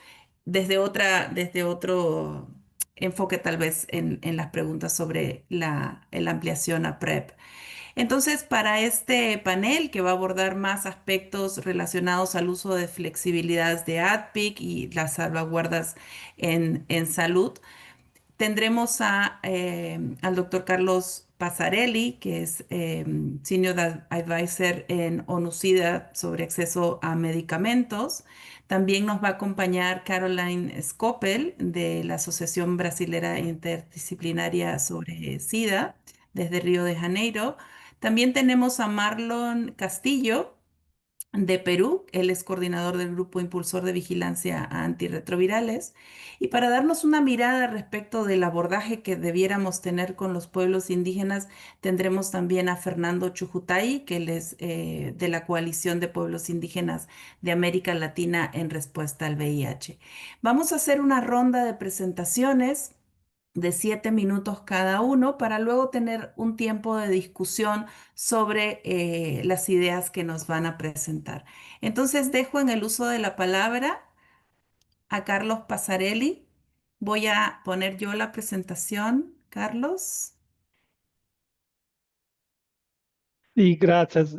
desde otro enfoque tal vez en las preguntas sobre la ampliación a PrEP. Entonces, para este panel que va a abordar más aspectos relacionados al uso de flexibilidades de ADPIC y las salvaguardas en salud, tendremos al doctor Carlos Passarelli, que es Senior Advisor en ONU-SIDA sobre acceso a medicamentos. También nos va a acompañar Caroline Scopel de la Asociación Brasilera Interdisciplinaria sobre SIDA desde Río de Janeiro. También tenemos a Marlon Castillo de Perú. Él es coordinador del Grupo Impulsor de Vigilancia a Antirretrovirales. Y para darnos una mirada respecto del abordaje que debiéramos tener con los pueblos indígenas, tendremos también a Fernando Chujutay, que él es de la Coalición de Pueblos Indígenas de América Latina en respuesta al VIH. Vamos a hacer una ronda de presentaciones de 7 minutos cada uno para luego tener un tiempo de discusión sobre las ideas que nos van a presentar. Entonces dejo en el uso de la palabra a Carlos Passarelli. Voy a poner yo la presentación, Carlos. Y gracias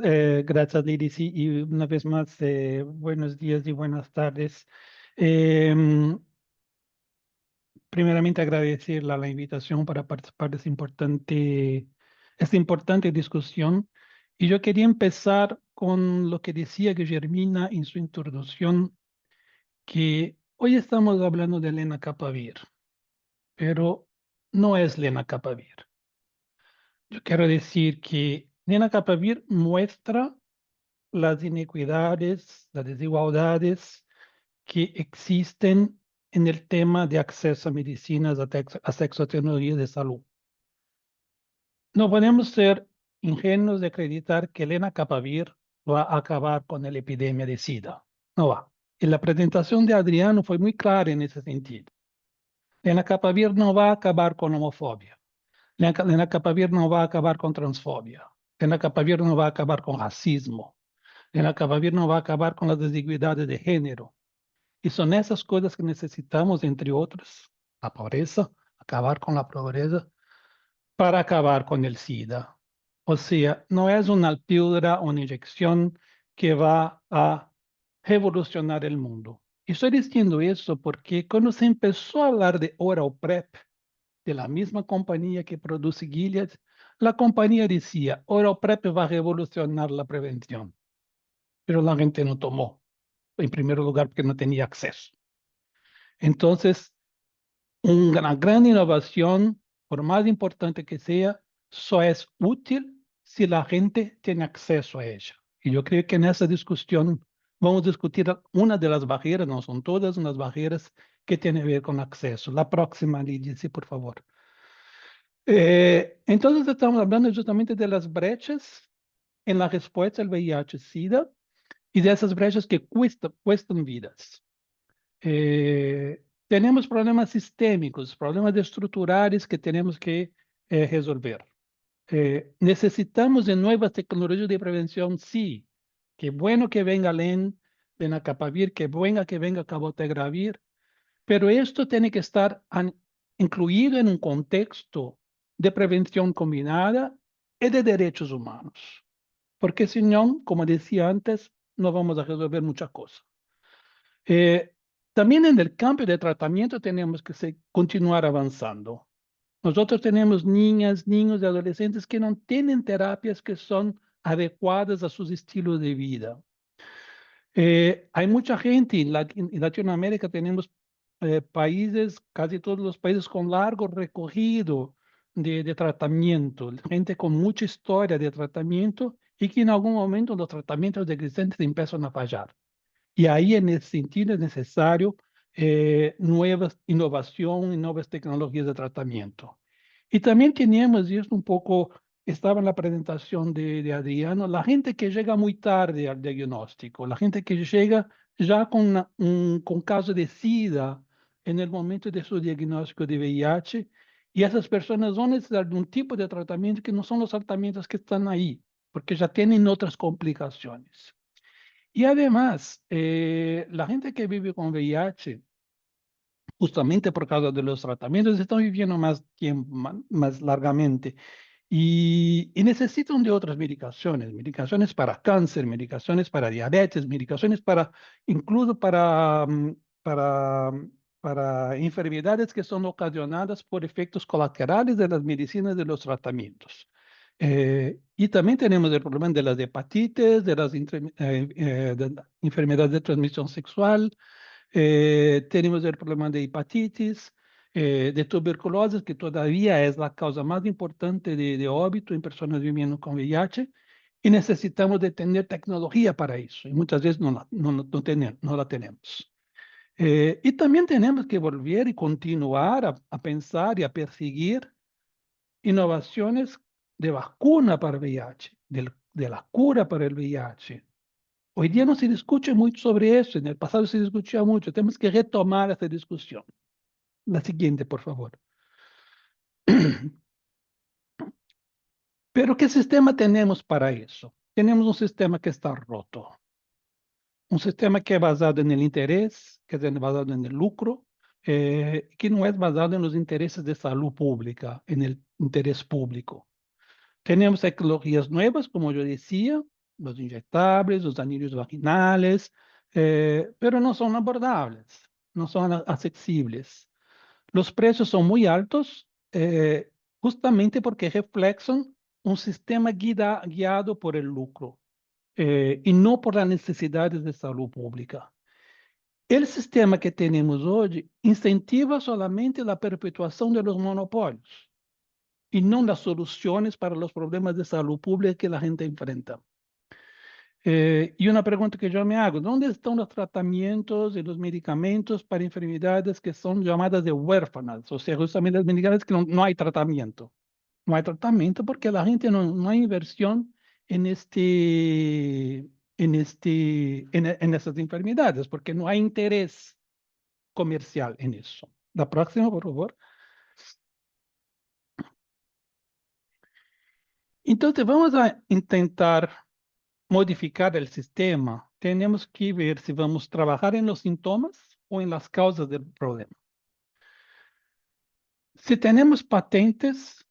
Liris, y una vez más, buenos días y buenas tardes. Primeramente agradecer la invitación para participar de esta importante discusión. Y yo quería empezar con lo que decía Guillermina en su introducción, que hoy estamos hablando de Lena Kapavir, pero no es Lena Kapavir. Yo quiero decir que Lena Kapavir muestra las inequidades, las desigualdades que existen en el tema de acceso a medicinas, acceso a tecnologías de salud. No podemos ser ingenuos de acreditar que Lena Kapavir va a acabar con la epidemia de SIDA. No va. Y la presentación de Adriano fue muy clara en ese sentido. Lena Kapavir no va a acabar con homofobia. Lena Kapavir no va a acabar con transfobia. Lena Kapavir no va a acabar con racismo. Lena Kapavir no va a acabar con las desigualdades de género. Y son esas cosas que necesitamos, entre otras, la pobreza, acabar con la pobreza, para acabar con el SIDA. O sea, no es una píldora o una inyección que va a revolucionar el mundo. Y estoy diciendo eso porque cuando se empezó a hablar de Oral PrEP, de la misma compañía que produce Gilead, la compañía decía, Oral PrEP va a revolucionar la prevención. Pero la gente no tomó, en primer lugar porque no tenía acceso. Entonces, una gran innovación, por más importante que sea, solo es útil si la gente tiene acceso a ella. Y yo creo que en esa discusión vamos a discutir una de las barreras, no son todas unas barreras que tienen que ver con acceso. La próxima, Lidia, sí, por favor. Entonces, estamos hablando justamente de las brechas en la respuesta al VIH-Sida y de esas brechas que cuestan vidas. Tenemos problemas sistémicos, problemas estruturales que tenemos que resolver. Necesitamos de nuevas tecnologías de prevención, sí. Qué bueno que venga Lenacapavir, qué bueno que venga Cabotegravir, pero esto tiene que estar incluido en un contexto de prevención combinada y de derechos humanos, porque si no, como decía antes, no vamos a resolver muchas cosas. También en el campo de tratamiento tenemos que continuar avanzando. Nosotros tenemos niñas, niños y adolescentes que no tienen terapias que son adecuadas a sus estilos de vida. Hay mucha gente en Latinoamérica, tenemos países, casi todos los países con largo recorrido de tratamiento, gente con mucha historia de tratamiento y que en algún momento los tratamientos existentes empiezan a fallar. Y ahí en ese sentido es necesario nuevas innovación y nuevas tecnologías de tratamiento. Y también teníamos, y esto un poco estaba en la presentación de Adriano, la gente que llega muy tarde al diagnóstico, la gente que llega ya con caso de SIDA en el momento de su diagnóstico de VIH Y esas personas van a necesitar de un tipo de tratamiento que no son los tratamientos que están ahí, porque ya tienen otras complicaciones. Y además, la gente que vive con VIH, justamente por causa de los tratamientos, están viviendo más tiempo, más largamente. Y necesitan de otras medicaciones, medicaciones para cáncer, medicaciones para diabetes, medicaciones para, incluso para, para enfermedades que son ocasionadas por efectos colaterales de las medicinas de los tratamientos. Y también tenemos el problema de las hepatitis, de las de la enfermedades de transmisión sexual, tenemos el problema de hepatitis, de tuberculosis, que todavía es la causa más importante de óbito en personas viviendo con VIH, y necesitamos de tener tecnología para eso, y muchas veces no la tenemos. Y también tenemos que volver y continuar a pensar y a perseguir innovaciones de vacuna para VIH, de la cura para el VIH. Hoy día no se discute mucho sobre eso, en el pasado se discutía mucho, tenemos que retomar esta discusión. La siguiente, por favor. Pero ¿qué sistema tenemos para eso? Tenemos un sistema que está roto, un sistema que es basado en el interés, que es basado en el lucro, que no es basado en los intereses de salud pública, en el interés público. Tenemos tecnologías nuevas, como yo decía, los inyectables, los anillos vaginales, pero no son abordables, no son accesibles. Los precios son muy altos, justamente porque reflejan un sistema guiado por el lucro y no por las necesidades de salud pública. El sistema que tenemos hoy incentiva solamente la perpetuación de los monopolios y no las soluciones para los problemas de salud pública que la gente enfrenta. Y una pregunta que yo me hago, ¿dónde están los tratamientos y los medicamentos para enfermedades que son llamadas de huérfanas? O sea, justamente las medicamentos que no hay tratamiento. No hay tratamiento porque la gente no hay inversión en, en esas enfermedades, porque no hay interés comercial en eso. La próxima, por favor. Entonces, vamos a intentar modificar el sistema. Tenemos que ver si vamos a trabajar en los síntomas o en las causas del problema. Si tenemos patentes,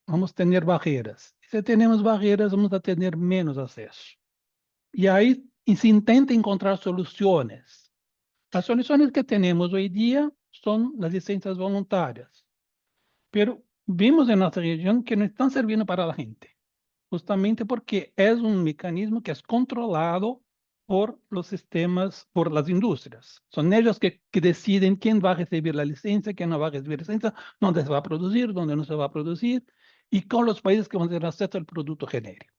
vamos a tener barreras. Si tenemos barreras, vamos a tener menos acceso. Y ahí se intenta encontrar soluciones. Las soluciones que tenemos hoy día son las licencias voluntarias. Pero vimos en nuestra región que no están sirviendo para la gente. Justamente porque es un mecanismo que es controlado por los sistemas, por las industrias. Son ellos que deciden quién va a recibir la licencia, quién no va a recibir la licencia, dónde se va a producir, dónde no se va a producir, y con los países que van a tener acceso al producto genérico.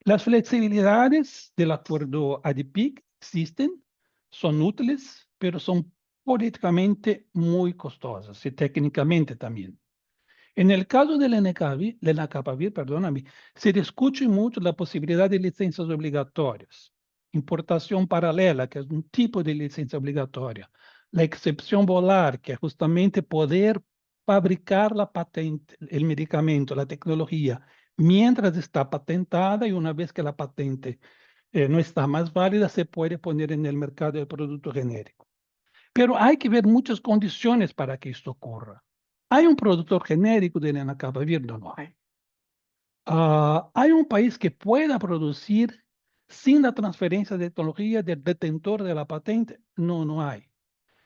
Las flexibilidades del acuerdo ADIPIC existen, son útiles, pero son políticamente muy costosas y técnicamente también. En el caso del Lenacapavir, perdóname, se discute mucho la posibilidad de licencias obligatorias, importación paralela, que es un tipo de licencia obligatoria, la excepción volar, que es justamente poder fabricar la patente, el medicamento, la tecnología, mientras está patentada y una vez que la patente no está más válida, se puede poner en el mercado el producto genérico. Pero hay que ver muchas condiciones para que esto ocurra. ¿Hay un productor genérico de lenacapavir? No hay. ¿Hay un país que pueda producir sin la transferencia de tecnología del detentor de la patente? No hay.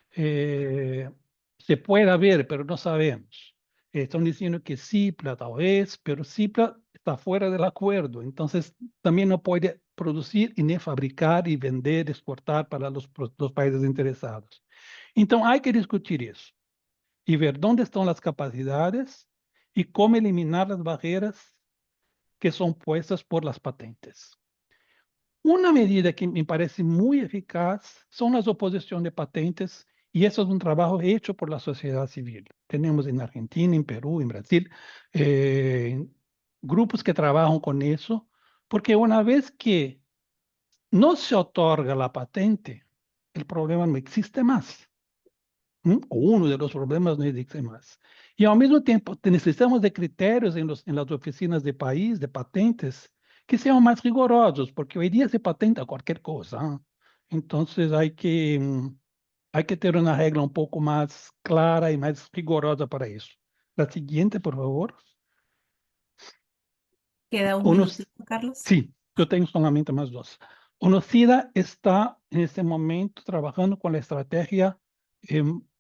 Se puede ver, pero no sabemos. Están diciendo que Cipla tal vez, pero Cipla está fuera del acuerdo, entonces también no puede producir y ni fabricar y vender, exportar para los países interesados. Entonces hay que discutir eso y ver dónde están las capacidades y cómo eliminar las barreras que son puestas por las patentes. Una medida que me parece muy eficaz son las oposiciones de patentes y eso es un trabajo hecho por la sociedad civil. Tenemos en Argentina, en Perú, en Brasil, grupos que trabajan con eso, porque una vez que no se otorga la patente, el problema no existe más. O uno de los problemas no existe más. Y al mismo tiempo necesitamos de criterios en las oficinas de país, de patentes, que sean más rigurosos, porque hoy día se patenta cualquier cosa. ¿Ah? Entonces hay que tener una regla un poco más clara y más rigurosa para eso. La siguiente, por favor. Queda un Unos, minutito, Carlos. sí, yo tengo solamente más dos. UNOCIDA está en este momento trabajando con la estrategia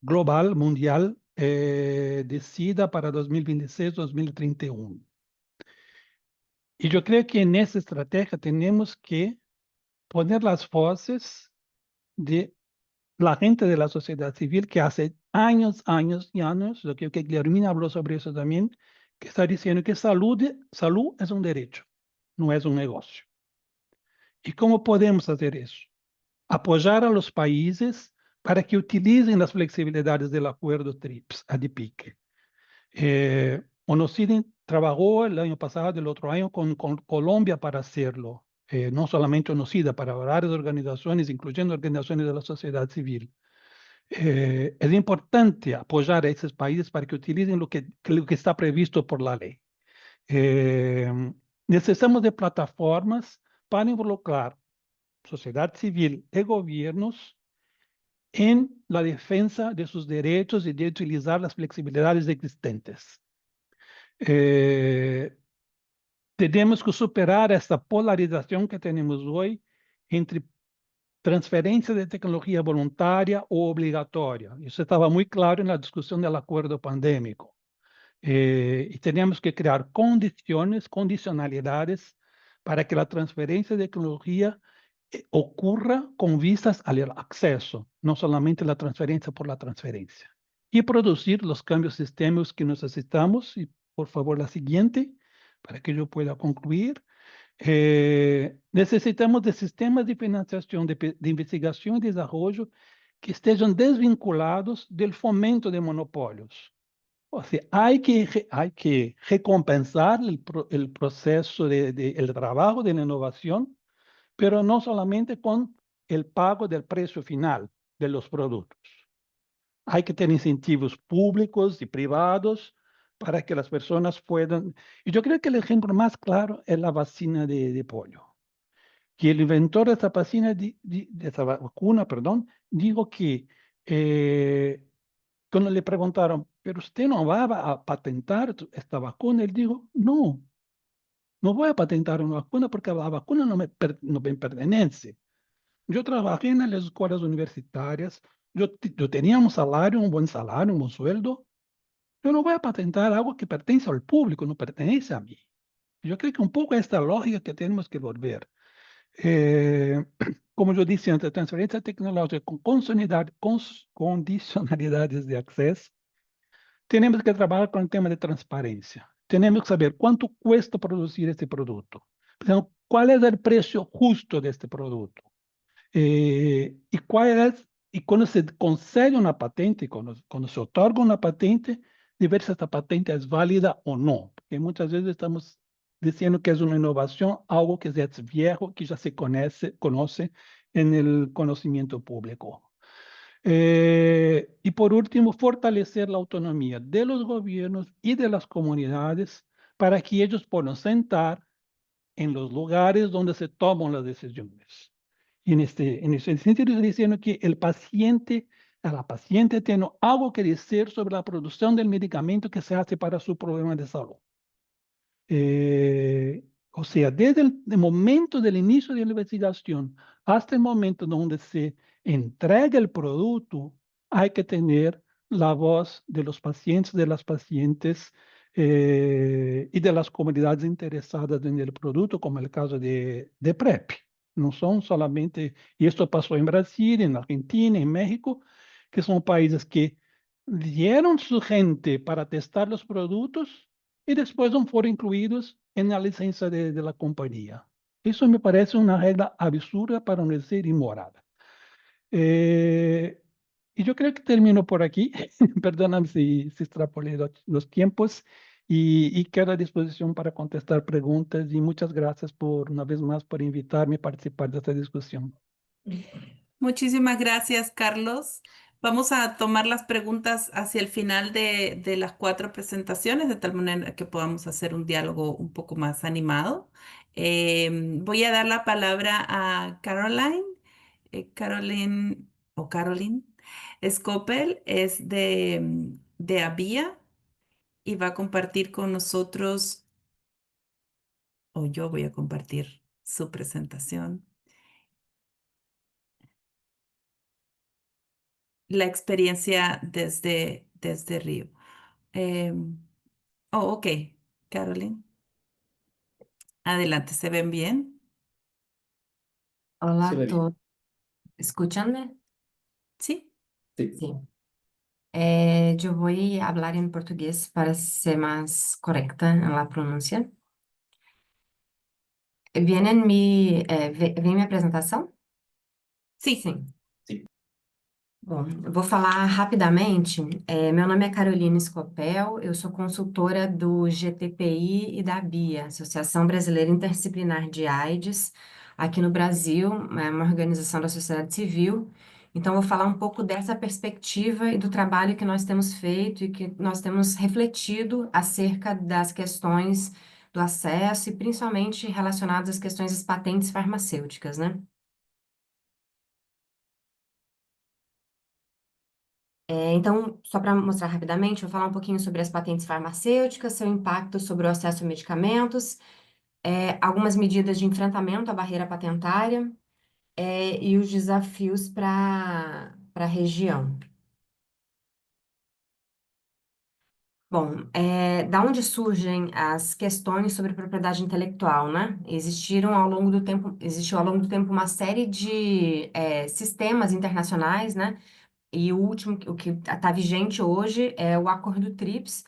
global, mundial, de SIDA para 2026-2031. Y yo creo que en esa estrategia tenemos que poner las voces de la gente de la sociedad civil que hace años, años y años, yo creo que Guillermina habló sobre eso también, que está diciendo que salud es un derecho, no es un negocio. ¿Y cómo podemos hacer eso? Apoyar a los países para que utilicen las flexibilidades del acuerdo TRIPS, ADIPIC. ONUCIDA trabajó el año pasado, el otro año, con Colombia para hacerlo. No solamente ONUCIDA, para varias organizaciones, incluyendo organizaciones de la sociedad civil. Es importante apoyar a esos países para que utilicen lo que está previsto por la ley. Necesitamos de plataformas para involucrar sociedad civil y gobiernos en la defensa de sus derechos y de utilizar las flexibilidades existentes. Tenemos que superar esta polarización que tenemos hoy entre transferencia de tecnología voluntaria o obligatoria. Eso estaba muy claro en la discusión del acuerdo pandémico. Y tenemos que crear condicionalidades para que la transferencia de tecnología ocurra con vistas al acceso, no solamente la transferencia por la transferencia. Y producir los cambios sistémicos que necesitamos. Y por favor, la siguiente, para que yo pueda concluir. Necesitamos de sistemas de financiación de investigación y desarrollo que estén desvinculados del fomento de monopolios. O sea, hay que recompensar el proceso el trabajo de la innovación, pero no solamente con el pago del precio final de los productos. Hay que tener incentivos públicos y privados para que las personas puedan. Y yo creo que el ejemplo más claro es la vacuna de polio. Que el inventor de esta de esta vacuna, perdón, dijo que cuando le preguntaron, pero usted no va a patentar esta vacuna, él dijo, no, no voy a patentar una vacuna porque la vacuna no me pertenece. Yo trabajé en las escuelas universitarias, yo tenía un salario, un buen salario, un buen sueldo. Yo no voy a patentar algo que pertenece al público, no pertenece a mí. Yo creo que un poco esta lógica que tenemos que volver. Como yo dije antes, transferencia tecnológica con condicionalidades de acceso. Tenemos que trabajar con el tema de transparencia. Tenemos que saber cuánto cuesta producir este producto. ¿Cuál es el precio justo de este producto? Y y cuando se concede una patente, cuando se otorga una patente, de ver si esta patente es válida o no. Porque muchas veces estamos diciendo que es una innovación, algo que ya es viejo, que ya se conoce en el conocimiento público. Y por último, fortalecer la autonomía de los gobiernos y de las comunidades para que ellos puedan sentar en los lugares donde se toman las decisiones. Y en ese sentido, estoy diciendo que la paciente tiene algo que decir sobre la producción del medicamento que se hace para su problema de salud. O sea, desde el momento del inicio de la investigación hasta el momento donde se entrega el producto, hay que tener la voz de los pacientes, de las pacientes y de las comunidades interesadas en el producto, como el caso de PrEP. No son solamente, y esto pasó en Brasil, en Argentina, en México, que son países que dieron su gente para testar los productos y después no fueron incluidos en la licencia de la compañía. Eso me parece una regla absurda, para no decir inmoral. Y yo creo que termino por aquí. Perdóname si extrapolé los tiempos y quedo a disposición para contestar preguntas. Y muchas gracias una vez más por invitarme a participar de esta discusión. Muchísimas gracias, Carlos. Vamos a tomar las preguntas hacia el final de las 4 presentaciones, de tal manera que podamos hacer un diálogo un poco más animado. Voy a dar la palabra a Caroline. Caroline Scopel es de ABIA y va a compartir con nosotros, o yo voy a compartir su presentación, la experiencia desde Río. Em, ok, Caroline, adelante, ¿se ven bien? Olá Se a ve bien. todos. ¿Escuchan-me? Sí. Sí. Sí. Yo voy a hablar en portugués para ser más correcta en la pronuncia. ¿Vem minha apresentação? Sí. Sim. Sim. Bom, eu vou falar rapidamente. Meu nome é Carolina Scopel, eu sou consultora do GTPI e da BIA, Associação Brasileira Interdisciplinar de AIDS, aqui no Brasil, é uma organização da sociedade civil. Então, eu vou falar um pouco dessa perspectiva e do trabalho que nós temos feito e que nós temos refletido acerca das questões do acesso e principalmente relacionadas às questões das patentes farmacêuticas, né? Então, só para mostrar rapidamente, eu vou falar um pouquinho sobre as patentes farmacêuticas, seu impacto sobre o acesso a medicamentos, algumas medidas de enfrentamento à barreira patentária, e os desafios para a região. Bom, da onde surgem as questões sobre propriedade intelectual, né? Existiu ao longo do tempo uma série de sistemas internacionais, né? E o último, o que está vigente hoje é o Acordo TRIPS,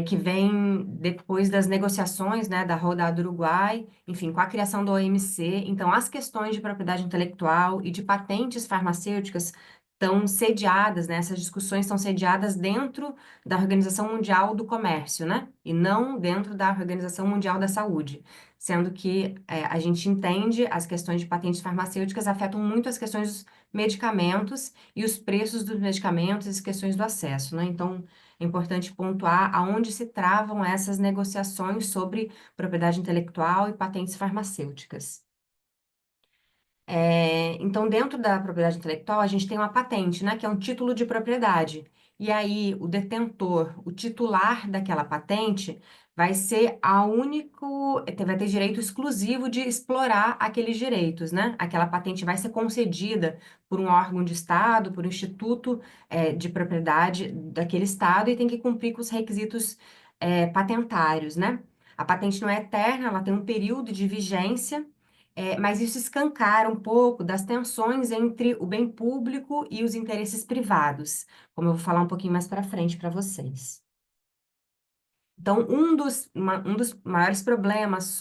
que vem depois das negociações, né, da rodada do Uruguai, enfim, com a criação da OMC. Então, as questões de propriedade intelectual e de patentes farmacêuticas estão sediadas, né, essas discussões estão sediadas dentro da Organização Mundial do Comércio, né, e não dentro da Organização Mundial da Saúde, sendo que a gente entende as questões de patentes farmacêuticas afetam muito as questões dos medicamentos e os preços dos medicamentos e as questões do acesso, né, então é importante pontuar aonde se travam essas negociações sobre propriedade intelectual e patentes farmacêuticas. Então, dentro da propriedade intelectual, a gente tem uma patente, né, que é um título de propriedade. E aí, o detentor, o titular daquela patente, vai ser vai ter direito exclusivo de explorar aqueles direitos, né? Aquela patente vai ser concedida por um órgão de Estado, por um instituto, de propriedade daquele Estado e tem que cumprir com os requisitos, patentários, né? A patente não é eterna, ela tem um período de vigência, mas isso escancara um pouco das tensões entre o bem público e os interesses privados, como eu vou falar um pouquinho mais para frente para vocês. Então, um dos maiores problemas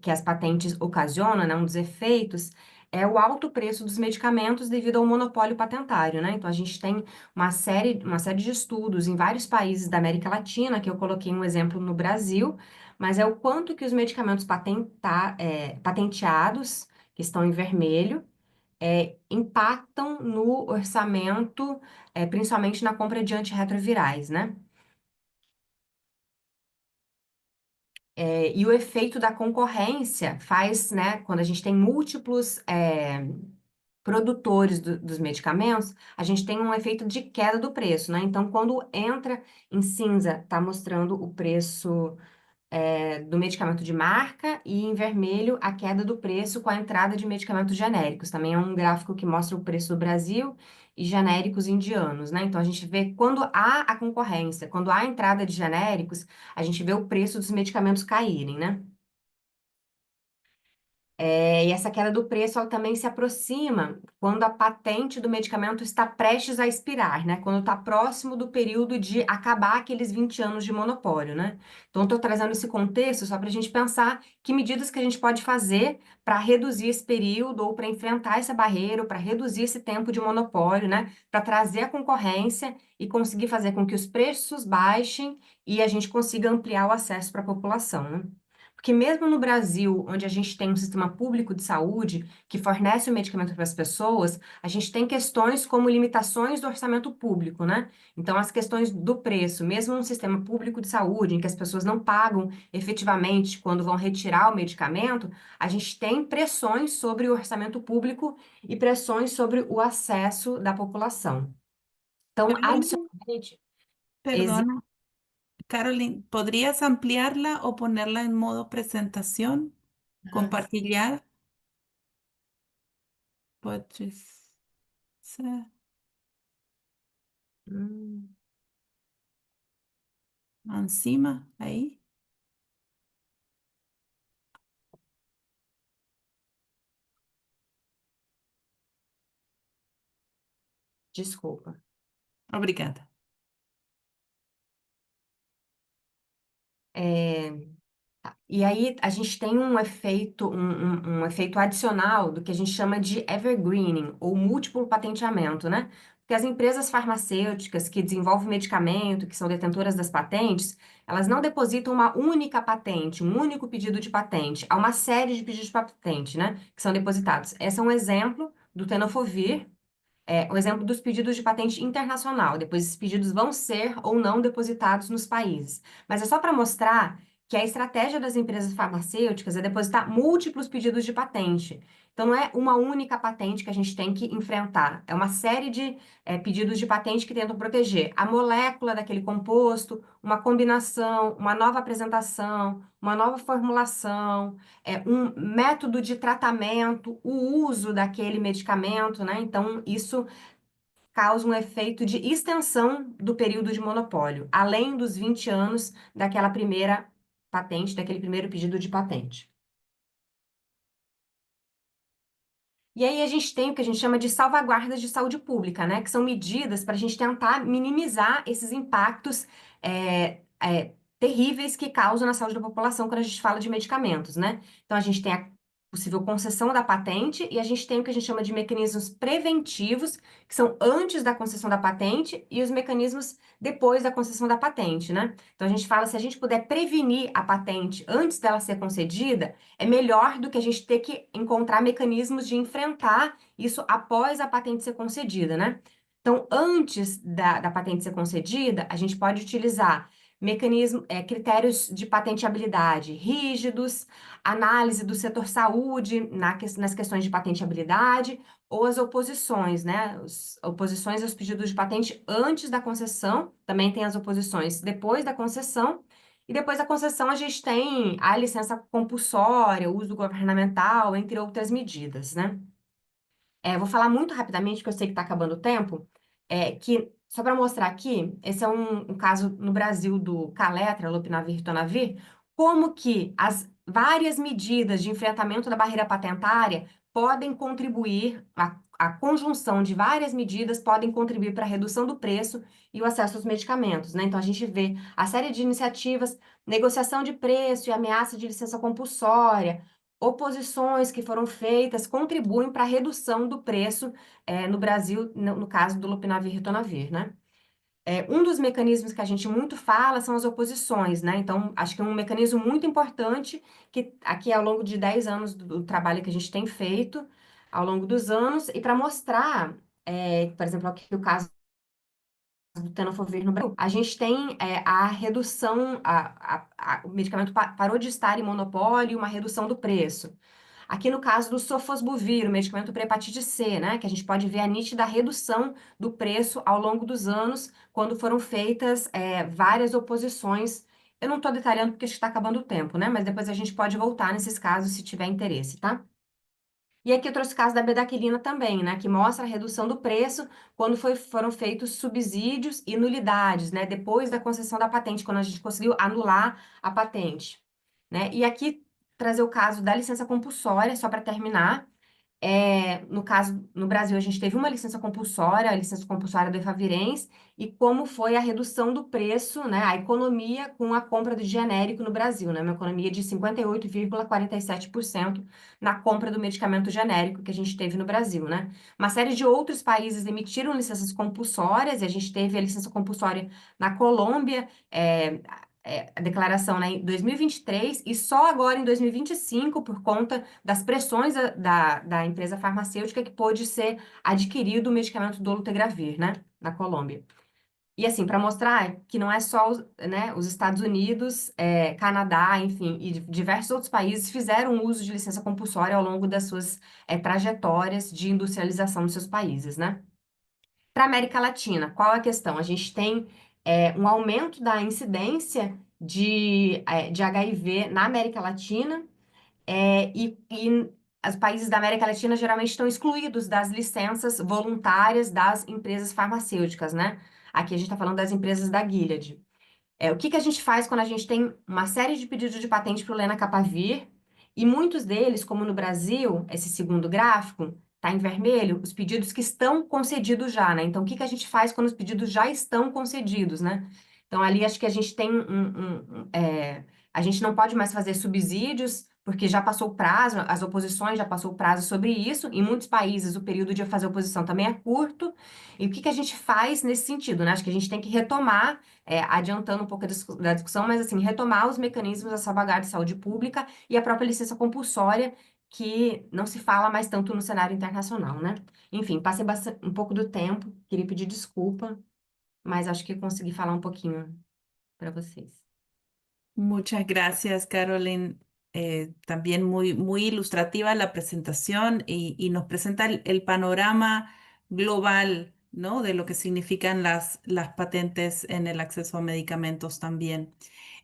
que as patentes ocasionam, né, um dos efeitos, é o alto preço dos medicamentos devido ao monopólio patentário, né? Então, a gente tem uma série de estudos em vários países da América Latina, que eu coloquei um exemplo no Brasil, mas é o quanto que os medicamentos patenteados, que estão em vermelho, impactam no orçamento, principalmente na compra de antirretrovirais, né? E o efeito da concorrência faz, né, quando a gente tem múltiplos produtores dos medicamentos, a gente tem um efeito de queda do preço, né? Então, quando entra em cinza, está mostrando o preço do medicamento de marca e em vermelho a queda do preço com a entrada de medicamentos genéricos. Também é um gráfico que mostra o preço do Brasil e genéricos indianos, né? Então a gente vê quando há a concorrência, quando há a entrada de genéricos, a gente vê o preço dos medicamentos caírem, né? E essa queda do preço ela também se aproxima quando a patente do medicamento está prestes a expirar, né? Quando está próximo do período de acabar aqueles 20 anos de monopólio, né? Então, estou trazendo esse contexto só para a gente pensar que medidas que a gente pode fazer para reduzir esse período ou para enfrentar essa barreira, ou para reduzir esse tempo de monopólio, né? Para trazer a concorrência e conseguir fazer com que os preços baixem e a gente consiga ampliar o acesso para a população, né? Porque mesmo no Brasil, onde a gente tem um sistema público de saúde que fornece o medicamento para as pessoas, a gente tem questões como limitações do orçamento público, né? Então, as questões do preço, mesmo um sistema público de saúde, em que as pessoas não pagam efetivamente quando vão retirar o medicamento, a gente tem pressões sobre o orçamento público e pressões sobre o acesso da população. Então, Caroline, adicionalmente, existe. perdona, Caroline, ¿podrías ampliarla o ponerla en modo presentación? Compartilhar. Pode ser. Encima, ahí. Desculpa. Obrigada. E aí a gente tem um efeito, um efeito adicional do que a gente chama de evergreening, ou múltiplo patenteamento, né? Porque as empresas farmacêuticas que desenvolvem medicamento, que são detentoras das patentes, elas não depositam uma única patente, um único pedido de patente. Há uma série de pedidos de patente, né? Que são depositados. Esse é um exemplo do tenofovir, o exemplo dos pedidos de patente internacional. Depois, esses pedidos vão ser ou não depositados nos países. Mas é só para mostrar que a estratégia das empresas farmacêuticas é depositar múltiplos pedidos de patente. Então, não é uma única patente que a gente tem que enfrentar, é uma série de pedidos de patente que tentam proteger a molécula daquele composto, uma combinação, uma nova apresentação, uma nova formulação, um método de tratamento, o uso daquele medicamento, né? Então, isso causa um efeito de extensão do período de monopólio, além dos 20 anos daquela primeira patente, daquele primeiro pedido de patente. E aí a gente tem o que a gente chama de salvaguardas de saúde pública, né? Que são medidas para a gente tentar minimizar esses impactos terríveis que causam na saúde da população quando a gente fala de medicamentos, né? Então a gente tem a possível concessão da patente e a gente tem o que a gente chama de mecanismos preventivos, que são antes da concessão da patente, e os mecanismos depois da concessão da patente, né? Então a gente fala, se a gente puder prevenir a patente antes dela ser concedida, é melhor do que a gente ter que encontrar mecanismos de enfrentar isso após a patente ser concedida, né? Então, antes da patente ser concedida, a gente pode utilizar critérios de patenteabilidade rígidos, análise do setor saúde nas questões de patenteabilidade, ou as oposições, né? Oposições aos pedidos de patente antes da concessão, também tem as oposições depois da concessão, e depois da concessão, a gente tem a licença compulsória, o uso governamental, entre outras medidas, né? Vou falar muito rapidamente, porque eu sei que está acabando o tempo, que, só para mostrar aqui, esse é um caso no Brasil do Caletra, Lopinavir e Ritonavir, como que as várias medidas de enfrentamento da barreira patentária podem contribuir, a conjunção de várias medidas podem contribuir para a redução do preço e o acesso aos medicamentos, né? Então, a gente vê a série de iniciativas, negociação de preço e ameaça de licença compulsória, oposições que foram feitas contribuem para a redução do preço no Brasil, no caso do Lopinavir e Ritonavir, né? Um dos mecanismos que a gente muito fala são as oposições, né? Então, acho que é um mecanismo muito importante que aqui ao longo de 10 anos do trabalho que a gente tem feito ao longo dos anos, e para mostrar, por exemplo, aqui o caso do tenofovir no Brasil, a gente tem a redução, o medicamento parou de estar em monopólio, uma redução do preço. Aqui no caso do sofosbuvir, o medicamento para hepatite C, né, que a gente pode ver a nítida redução do preço ao longo dos anos, quando foram feitas várias oposições. Eu não estou detalhando porque está acabando o tempo, né, mas depois a gente pode voltar nesses casos se tiver interesse, tá? E aqui eu trouxe o caso da bedaquilina também, né, que mostra a redução do preço quando foram feitos subsídios e nulidades, né, depois da concessão da patente, quando a gente conseguiu anular a patente, né? E aqui trazer o caso da licença compulsória, só para terminar. No caso, no Brasil, a gente teve uma licença compulsória, a licença compulsória do Efavirenz, e como foi a redução do preço, né, a economia com a compra do genérico no Brasil, né, uma economia de 58,47% na compra do medicamento genérico que a gente teve no Brasil, né. Uma série de outros países emitiram licenças compulsórias, e a gente teve a licença compulsória na Colômbia, a declaração, né, em 2023 e só agora em 2025, por conta das pressões da empresa farmacêutica, que pôde ser adquirido o medicamento dolutegravir, né, na Colômbia. E assim, para mostrar que não é só né, os Estados Unidos, Canadá, enfim, e diversos outros países fizeram uso de licença compulsória ao longo das suas trajetórias de industrialização dos seus países, né? Para a América Latina, qual é a questão? A gente tem um aumento da incidência de HIV na América Latina, e os países da América Latina geralmente estão excluídos das licenças voluntárias das empresas farmacêuticas, né? Aqui a gente está falando das empresas da Gilead. O que que a gente faz quando a gente tem uma série de pedidos de patente para o lenacapavir e muitos deles, como no Brasil, esse segundo gráfico, está em vermelho, os pedidos que estão concedidos já, né? Então, o que que a gente faz quando os pedidos já estão concedidos, né? Então, ali acho que a gente tem a gente não pode mais fazer subsídios, porque já passou o prazo, as oposições já passou o prazo sobre isso. Em muitos países, o período de fazer oposição também é curto. E o que que a gente faz nesse sentido, né? Acho que a gente tem que retomar adiantando um pouco da discussão, mas assim, retomar os mecanismos da salvaguarda de saúde pública e a própria licença compulsória, que não se fala mais tanto no cenário internacional, né? Enfim, passei um pouco do tempo, queria pedir desculpa, mas acho que consegui falar um pouquinho para vocês. Muchas gracias, Carolyn. También muy ilustrativa la presentación y nos presenta el panorama global, ¿no? De lo que significan las patentes en el acceso a medicamentos también.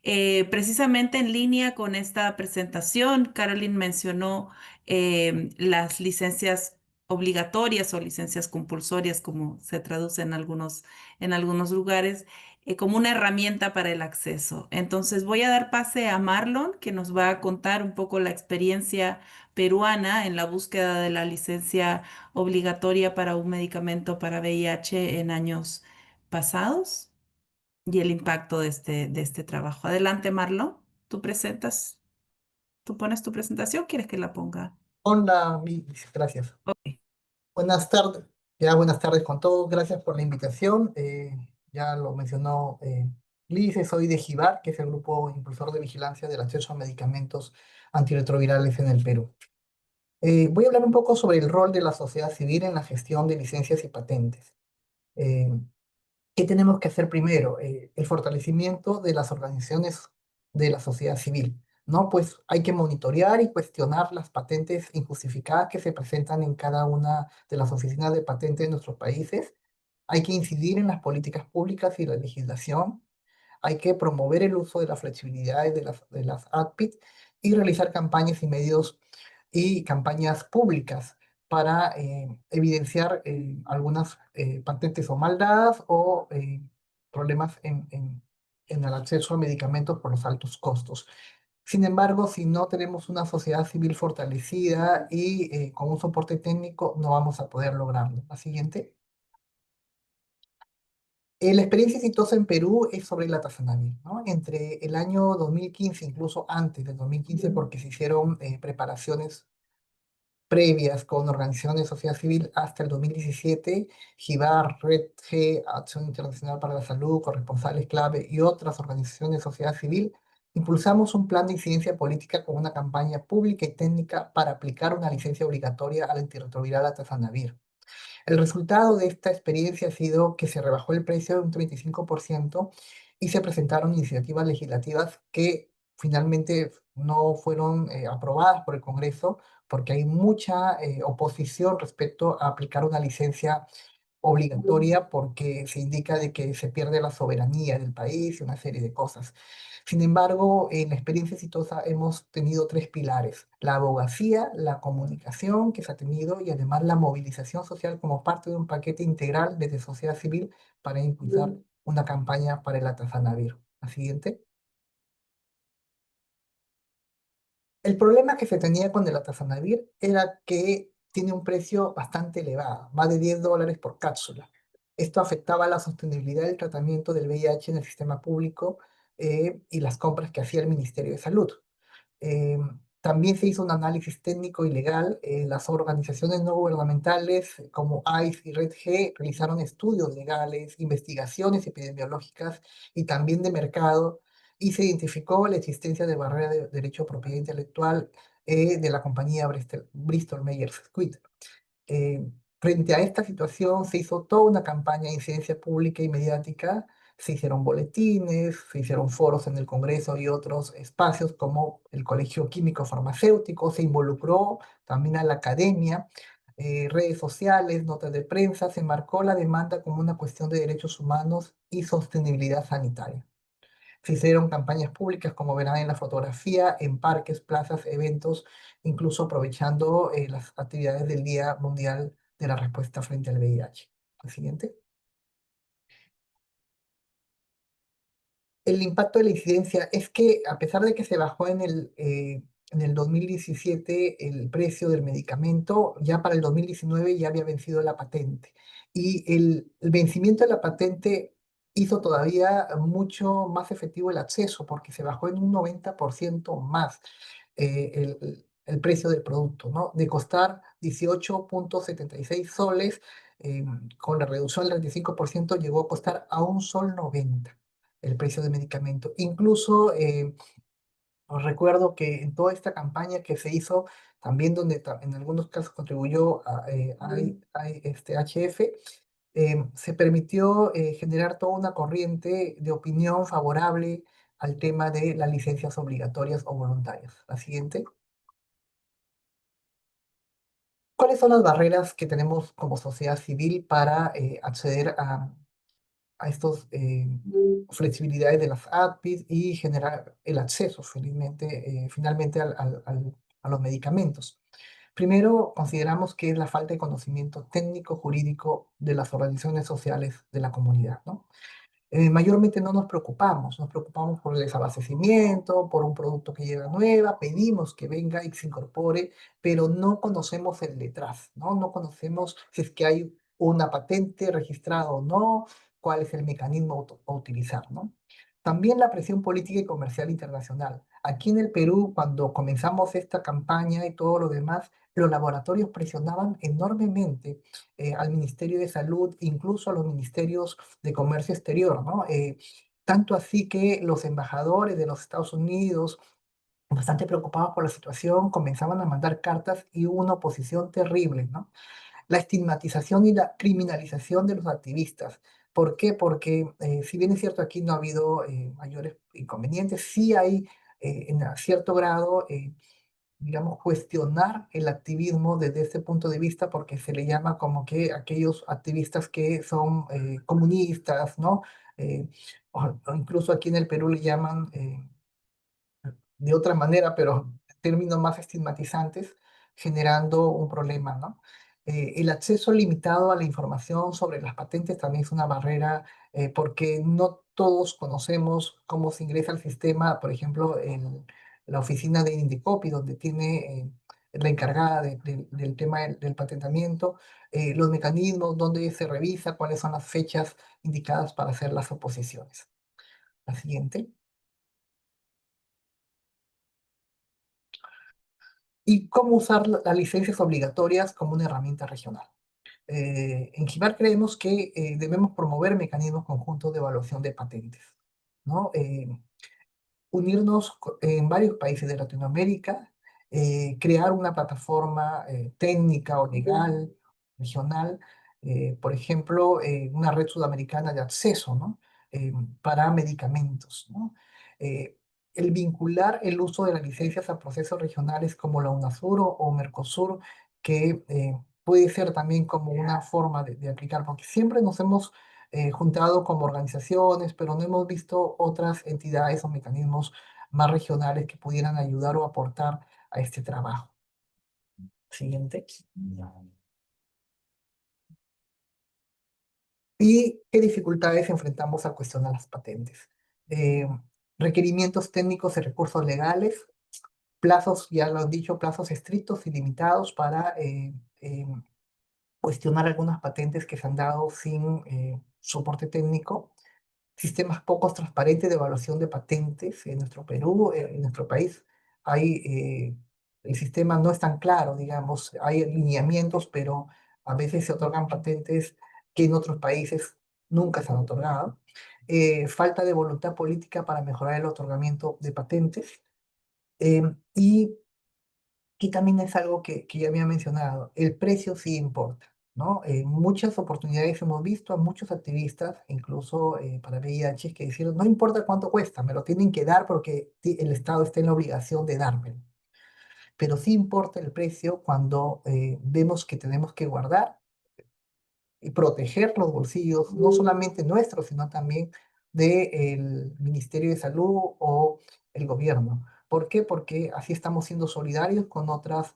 Precisamente en línea con esta presentación, Carolyn mencionó las licencias obligatorias o licencias compulsorias, como se traduce en algunos lugares, como una herramienta para el acceso. Entonces voy a dar pase a Marlon, que nos va a contar un poco la experiencia peruana en la búsqueda de la licencia obligatoria para un medicamento para VIH en años pasados y el impacto de este trabajo. Adelante, Marlon. ¿Tú pones tu presentación? ¿Quieres que la ponga? Hola, gracias. Ok. Buenas tardes, buenas tardes con todos. Gracias por la invitación. Ya lo mencionó Lice, soy de GIVAR, que es el grupo impulsor de vigilancia del acceso a medicamentos antirretrovirales en el Perú. Voy a hablar un poco sobre el rol de la sociedad civil en la gestión de licencias y patentes. Eh, ¿Qué tenemos que hacer primero? El fortalecimiento de las organizaciones de la sociedad civil, ¿no? Pues hay que monitorear y cuestionar las patentes injustificadas que se presentan en cada una de las oficinas de patentes de nuestros países. Hay que incidir en las políticas públicas y la legislación. Hay que promover el uso de las flexibilidades de las ADPIT y realizar campañas y medios y campañas públicas para evidenciar algunas patentes o mal dadas o problemas en el acceso a medicamentos por los altos costos. Sin embargo, si no tenemos una sociedad civil fortalecida y con un soporte técnico, no vamos a poder lograrlo. La siguiente. La experiencia exitosa en Perú es sobre la Tazanavir, ¿no? Entre el año 2015, incluso antes del 2015, porque se hicieron preparaciones previas con organizaciones de sociedad civil hasta el 2017, GIVAR, Red G, Acción Internacional para la Salud, Corresponsales Clave y otras organizaciones de sociedad civil, impulsamos un plan de incidencia política con una campaña pública y técnica para aplicar una licencia obligatoria al antirretroviral Atazanavir. El resultado de esta experiencia ha sido que se rebajó el precio de un 35% y se presentaron iniciativas legislativas que finalmente no fueron aprobadas por el Congreso porque hay mucha oposición respecto a aplicar una licencia obligatoria porque se indica de que se pierde la soberanía del país y una serie de cosas. Sin embargo, en la experiencia exitosa hemos tenido tres pilares: la abogacía, la comunicación que se ha tenido y además la movilización social como parte de un paquete integral desde sociedad civil para impulsar una campaña para el Atazanavir. La siguiente. El problema que se tenía con el Atazanavir era que tiene un precio bastante elevado, más de $10 por cápsula. Esto afectaba la sostenibilidad del tratamiento del VIH en el sistema público y las compras que hacía el Ministerio de Salud. Eh, También se hizo un análisis técnico y legal. Las organizaciones no gubernamentales como ICE y Red G realizaron estudios legales, investigaciones epidemiológicas y también de mercado y se identificó la existencia de barrera de derecho a propiedad intelectual de la compañía Bristol Myers Squibb. Eh, Frente a esta situación se hizo toda una campaña de incidencia pública y mediática, se hicieron boletines, se hicieron foros en el Congreso y otros espacios como el Colegio Químico Farmacéutico, se involucró también a la academia, redes sociales, notas de prensa, se marcó la demanda como una cuestión de derechos humanos y sostenibilidad sanitaria. Se hicieron campañas públicas, como verán en la fotografía, en parques, plazas, eventos, incluso aprovechando las actividades del Día Mundial de la Respuesta frente al VIH. El siguiente. El impacto de la incidencia es que, a pesar de que se bajó en el 2017 el precio del medicamento, ya para el 2019 ya había vencido la patente. Y el vencimiento de la patente hizo todavía mucho más efectivo el acceso, porque se bajó en un 90% más el precio del producto, ¿no? De costar 18,76 soles, con la reducción del 35% llegó a costar a un sol 90 el precio del medicamento. Incluso os recuerdo que en toda esta campaña que se hizo, también donde en algunos casos contribuyó este HF, se permitió generar toda una corriente de opinión favorable al tema de las licencias obligatorias o voluntarias. La siguiente. ¿Cuáles son las barreras que tenemos como sociedad civil para acceder a estas flexibilidades de las APIs y generar el acceso finalmente a los medicamentos? Primero, consideramos que es la falta de conocimiento técnico jurídico de las organizaciones sociales de la comunidad, ¿no? Mayormente no nos preocupamos por el desabastecimiento, por un producto que llega nueva, pedimos que venga y se incorpore, pero no conocemos el detrás, ¿no? No conocemos si es que hay una patente registrada o no, cuál es el mecanismo a utilizar, ¿no? También la presión política y comercial internacional. Aquí en el Perú, cuando comenzamos esta campaña y todo lo demás, los laboratorios presionaban enormemente al Ministerio de Salud, incluso a los ministerios de comercio exterior, ¿no? Tanto así que los embajadores de los Estados Unidos, bastante preocupados por la situación, comenzaban a mandar cartas y hubo una oposición terrible, ¿no? La estigmatización y la criminalización de los activistas. ¿Por qué? Porque si bien es cierto aquí no ha habido mayores inconvenientes, sí hay en cierto grado digamos, cuestionar el activismo desde ese punto de vista porque se le llama como que aquellos activistas que son comunistas, ¿no? O incluso aquí en el Perú le llaman de otra manera, pero términos más estigmatizantes, generando un problema, ¿no? El acceso limitado a la información sobre las patentes también es una barrera porque no todos conocemos cómo se ingresa al sistema, por ejemplo, en la oficina de Indicopy, donde tiene la encargada del tema del patentamiento, los mecanismos, donde se revisa, cuáles son las fechas indicadas para hacer las oposiciones. La siguiente. Y cómo usar las licencias obligatorias como una herramienta regional. En GIMAR creemos que debemos promover mecanismos conjuntos de evaluación de patentes, ¿no? Unirnos en varios países de Latinoamérica, crear una plataforma técnica o legal, regional, por ejemplo, una red sudamericana de acceso, ¿no? Para medicamentos, ¿no? Eh, el vincular el uso de las licencias a procesos regionales como la UNASUR o Mercosur, que puede ser también como una forma de aplicar, porque siempre nos hemos juntado como organizaciones, pero no hemos visto otras entidades o mecanismos más regionales que pudieran ayudar o aportar a este trabajo. Siguiente. ¿Y qué dificultades enfrentamos al cuestionar las patentes? Eh, Requerimientos técnicos y recursos legales, plazos, ya lo han dicho, plazos estrictos y limitados para cuestionar algunas patentes que se han dado sin soporte técnico, sistemas poco transparentes de evaluación de patentes en nuestro Perú, en nuestro país. El sistema no es tan claro, digamos, hay lineamientos, pero a veces se otorgan patentes que en otros países nunca se han otorgado. falta de voluntad política para mejorar el otorgamiento de patentes. Y también es algo que ya había mencionado, el precio sí importa, ¿no? Muchas oportunidades hemos visto a muchos activistas, incluso para VIH, que decían, no importa cuánto cuesta, me lo tienen que dar porque el Estado está en la obligación de dármelo. Pero sí importa el precio cuando vemos que tenemos que guardar y proteger los bolsillos, no solamente nuestros, sino también del Ministerio de Salud o el gobierno. ¿Por qué? Porque así estamos siendo solidarios con otras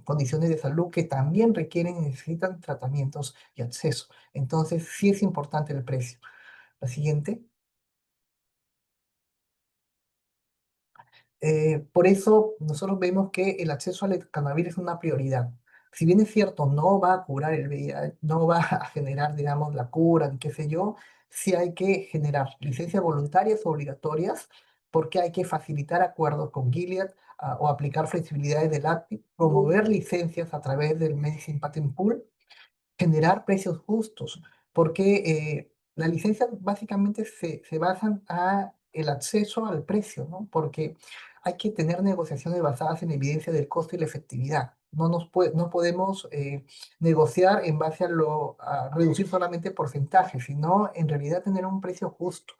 condiciones de salud que también requieren y necesitan tratamientos y acceso. Entonces, sí es importante el precio. La siguiente. Por eso nosotros vemos que el acceso al cannabis es una prioridad. Si bien es cierto, no va a curar el VIH, no va a generar, digamos, la cura, ni qué sé yo, sí hay que generar licencias voluntarias o obligatorias, porque hay que facilitar acuerdos con Gilead o aplicar flexibilidades del ACTI, promover licencias a través del Medicine Patent Pool, generar precios justos, porque las licencias básicamente se basan a el acceso al precio, ¿no? Porque hay que tener negociaciones basadas en evidencia del costo y la efectividad. No podemos negociar en base a reducir solamente porcentajes, sino en realidad tener un precio justo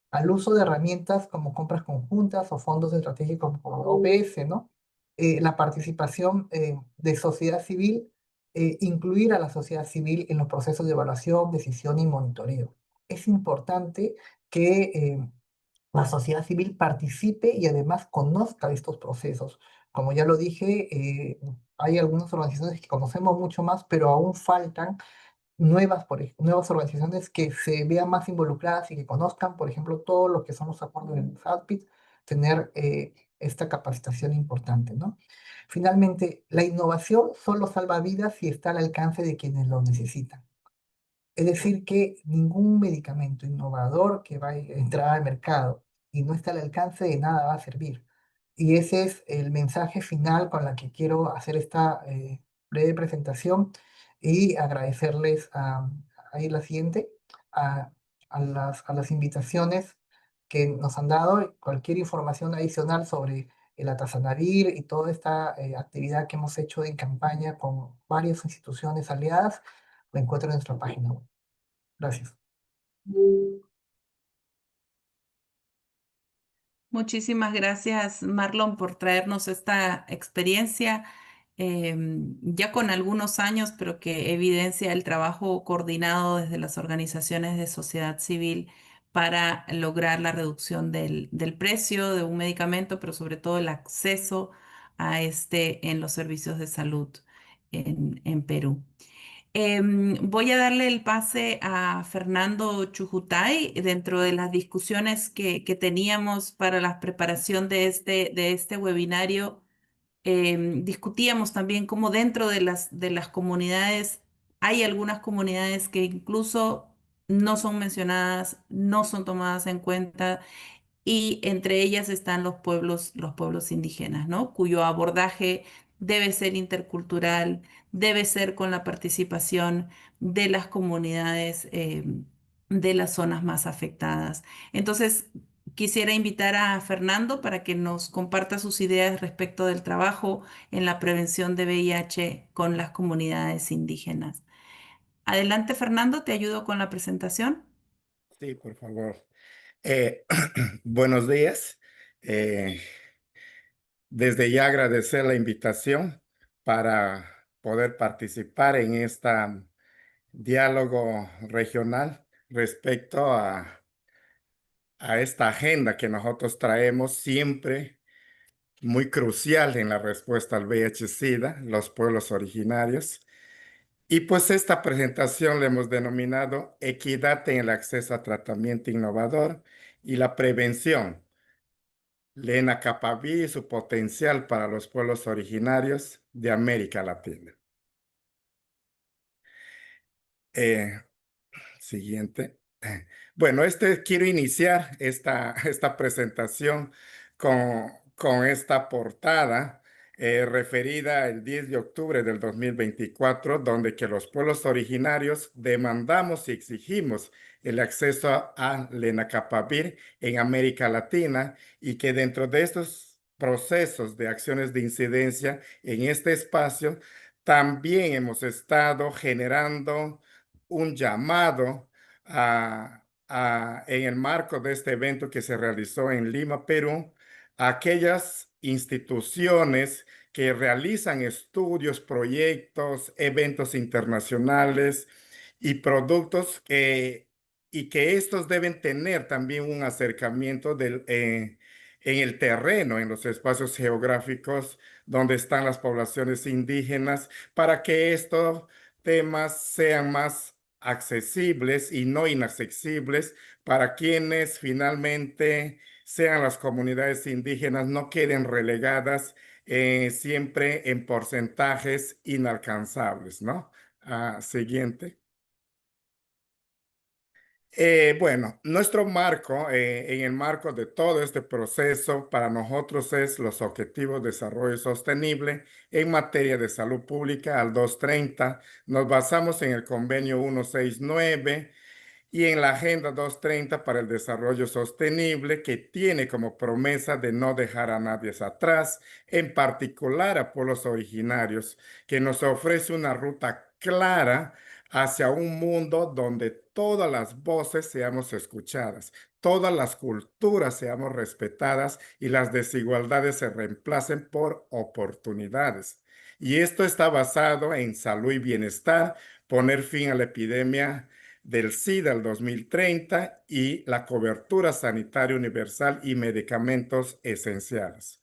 al uso de herramientas como compras conjuntas o fondos estratégicos como OPS, ¿no? La participación de sociedad civil, incluir a la sociedad civil en los procesos de evaluación, decisión y monitoreo. Es importante que la sociedad civil participe y además conozca estos procesos. Como ya lo dije, hay algunas organizaciones que conocemos mucho más, pero aún faltan nuevas organizaciones que se vean más involucradas y que conozcan, por ejemplo, todo lo que son los acuerdos del SADPIT, tener esta capacitación importante, ¿no? Finalmente, la innovación solo salva vidas si está al alcance de quienes lo necesitan. Es decir, que ningún medicamento innovador que va a entrar al mercado y no está al alcance de nada va a servir. Y ese es el mensaje final con la que quiero hacer esta breve presentación y agradecerles ahí la siguiente, a, a las invitaciones que nos han dado. Cualquier información adicional sobre el Atazanavir y toda esta actividad que hemos hecho en campaña con varias instituciones aliadas, lo encuentro en nuestra página web. Gracias. Muchísimas gracias, Marlon, por traernos esta experiencia, ya con algunos años, pero que evidencia el trabajo coordinado desde las organizaciones de sociedad civil para lograr la reducción del precio de un medicamento, pero sobre todo el acceso a este en los servicios de salud en Perú. Voy a darle el pase a Fernando Chujutay dentro de las discusiones que teníamos para la preparación de este webinario. Discutíamos también cómo dentro de las comunidades hay algunas comunidades que incluso no son mencionadas, no son tomadas en cuenta y entre ellas están los pueblos indígenas, ¿no? Cuyo abordaje debe ser intercultural, debe ser con la participación de las comunidades de las zonas más afectadas. Entonces, quisiera invitar a Fernando para que nos comparta sus ideas respecto del trabajo en la prevención de VIH con las comunidades indígenas. Adelante, Fernando, te ayudo con la presentación. Sí, por favor. Buenos días. Eh, Desde ya agradecer la invitación para poder participar en este diálogo regional respecto a esta agenda que nosotros traemos siempre muy crucial en la respuesta al VIH-Sida, los pueblos originarios. Y pues esta presentación le hemos denominado Equidad en el acceso a tratamiento innovador y la prevención. Lenacapavir y su potencial para los pueblos originarios de América Latina. Eh, Siguiente. Bueno, quiero iniciar esta presentación con esta portada referida el 10 de octubre del 2024, donde que los pueblos originarios demandamos y exigimos el acceso a Lenacapavir en América Latina y que dentro de estos procesos de acciones de incidencia en este espacio, también hemos estado generando un llamado en el marco de este evento que se realizó en Lima, Perú, a aquellas instituciones que realizan estudios, proyectos, eventos internacionales y productos y que estos deben tener también un acercamiento en el terreno, en los espacios geográficos donde están las poblaciones indígenas, para que estos temas sean más accesibles y no inaccesibles para quienes finalmente sean las comunidades indígenas, no queden relegadas siempre en porcentajes inalcanzables, ¿no? Siguiente. Bueno, nuestro marco, en el marco de todo este proceso, para nosotros es los Objetivos de Desarrollo Sostenible en materia de salud pública al 230. Nos basamos en el convenio 169 y en la Agenda 230 para el Desarrollo Sostenible, que tiene como promesa de no dejar a nadie atrás, en particular a pueblos originarios, que nos ofrece una ruta clara hacia un mundo donde todas las voces seamos escuchadas, todas las culturas seamos respetadas y las desigualdades se reemplacen por oportunidades. Y esto está basado en salud y bienestar, poner fin a la epidemia del SIDA al 2030 y la cobertura sanitaria universal y medicamentos esenciales.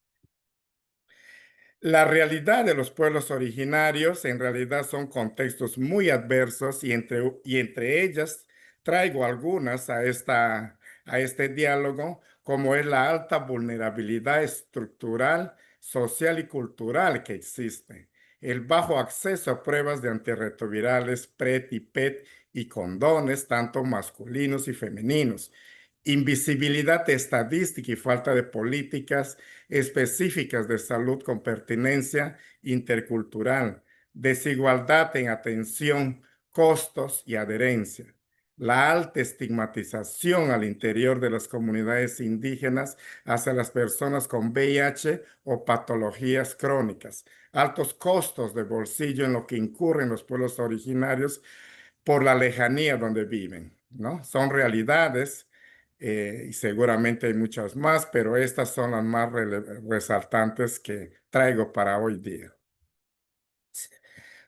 La realidad de los pueblos originarios en realidad son contextos muy adversos y entre ellas traigo algunas a este diálogo, como es la alta vulnerabilidad estructural, social y cultural que existe, el bajo acceso a pruebas de antirretrovirales, PrEP y PET y condones, tanto masculinos y femeninos, invisibilidad estadística y falta de políticas específicas de salud con pertinencia intercultural, desigualdad en atención, costos y adherencia, la alta estigmatización al interior de las comunidades indígenas hacia las personas con VIH o patologías crónicas, altos costos de bolsillo en lo que incurren los pueblos originarios por la lejanía donde viven, ¿no? Son realidades y seguramente hay muchas más, pero estas son las más resaltantes que traigo para hoy día.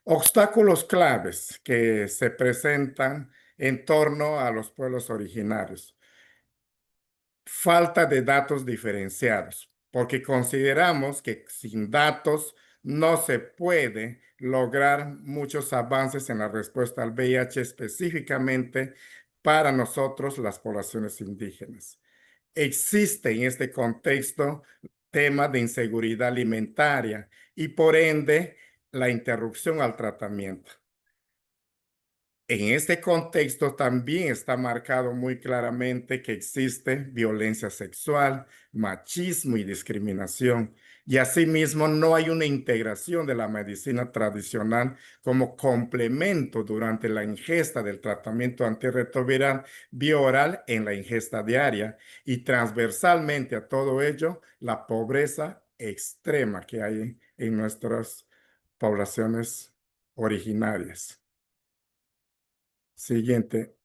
Obstáculos claves que se presentan en torno a los pueblos originarios. Falta de datos diferenciados, porque consideramos que sin datos no se puede lograr muchos avances en la respuesta al VIH, específicamente para nosotros, las poblaciones indígenas. Existe en este contexto tema de inseguridad alimentaria y por ende la interrupción al tratamiento. En este contexto también está marcado muy claramente que existe violencia sexual, machismo y discriminación. Y asimismo no hay una integración de la medicina tradicional como complemento durante la ingesta del tratamiento antirretroviral bioral en la ingesta diaria y transversalmente a todo ello la pobreza extrema que hay en nuestras poblaciones originarias. Siguiente.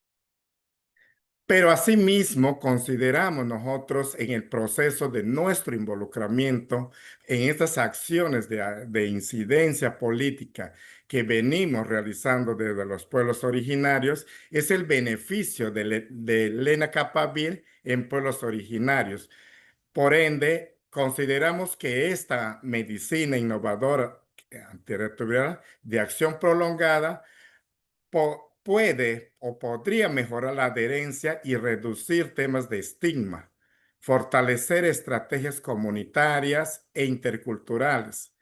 Pero asimismo consideramos nosotros en el proceso de nuestro involucramiento en estas acciones de incidencia política que venimos realizando desde los pueblos originarios, es el beneficio de Lenacapavir en pueblos originarios. Por ende, consideramos que esta medicina innovadora antirretroviral de acción prolongada puede o podría mejorar la adherencia y reducir temas de estigma, fortalecer estrategias comunitarias e interculturales,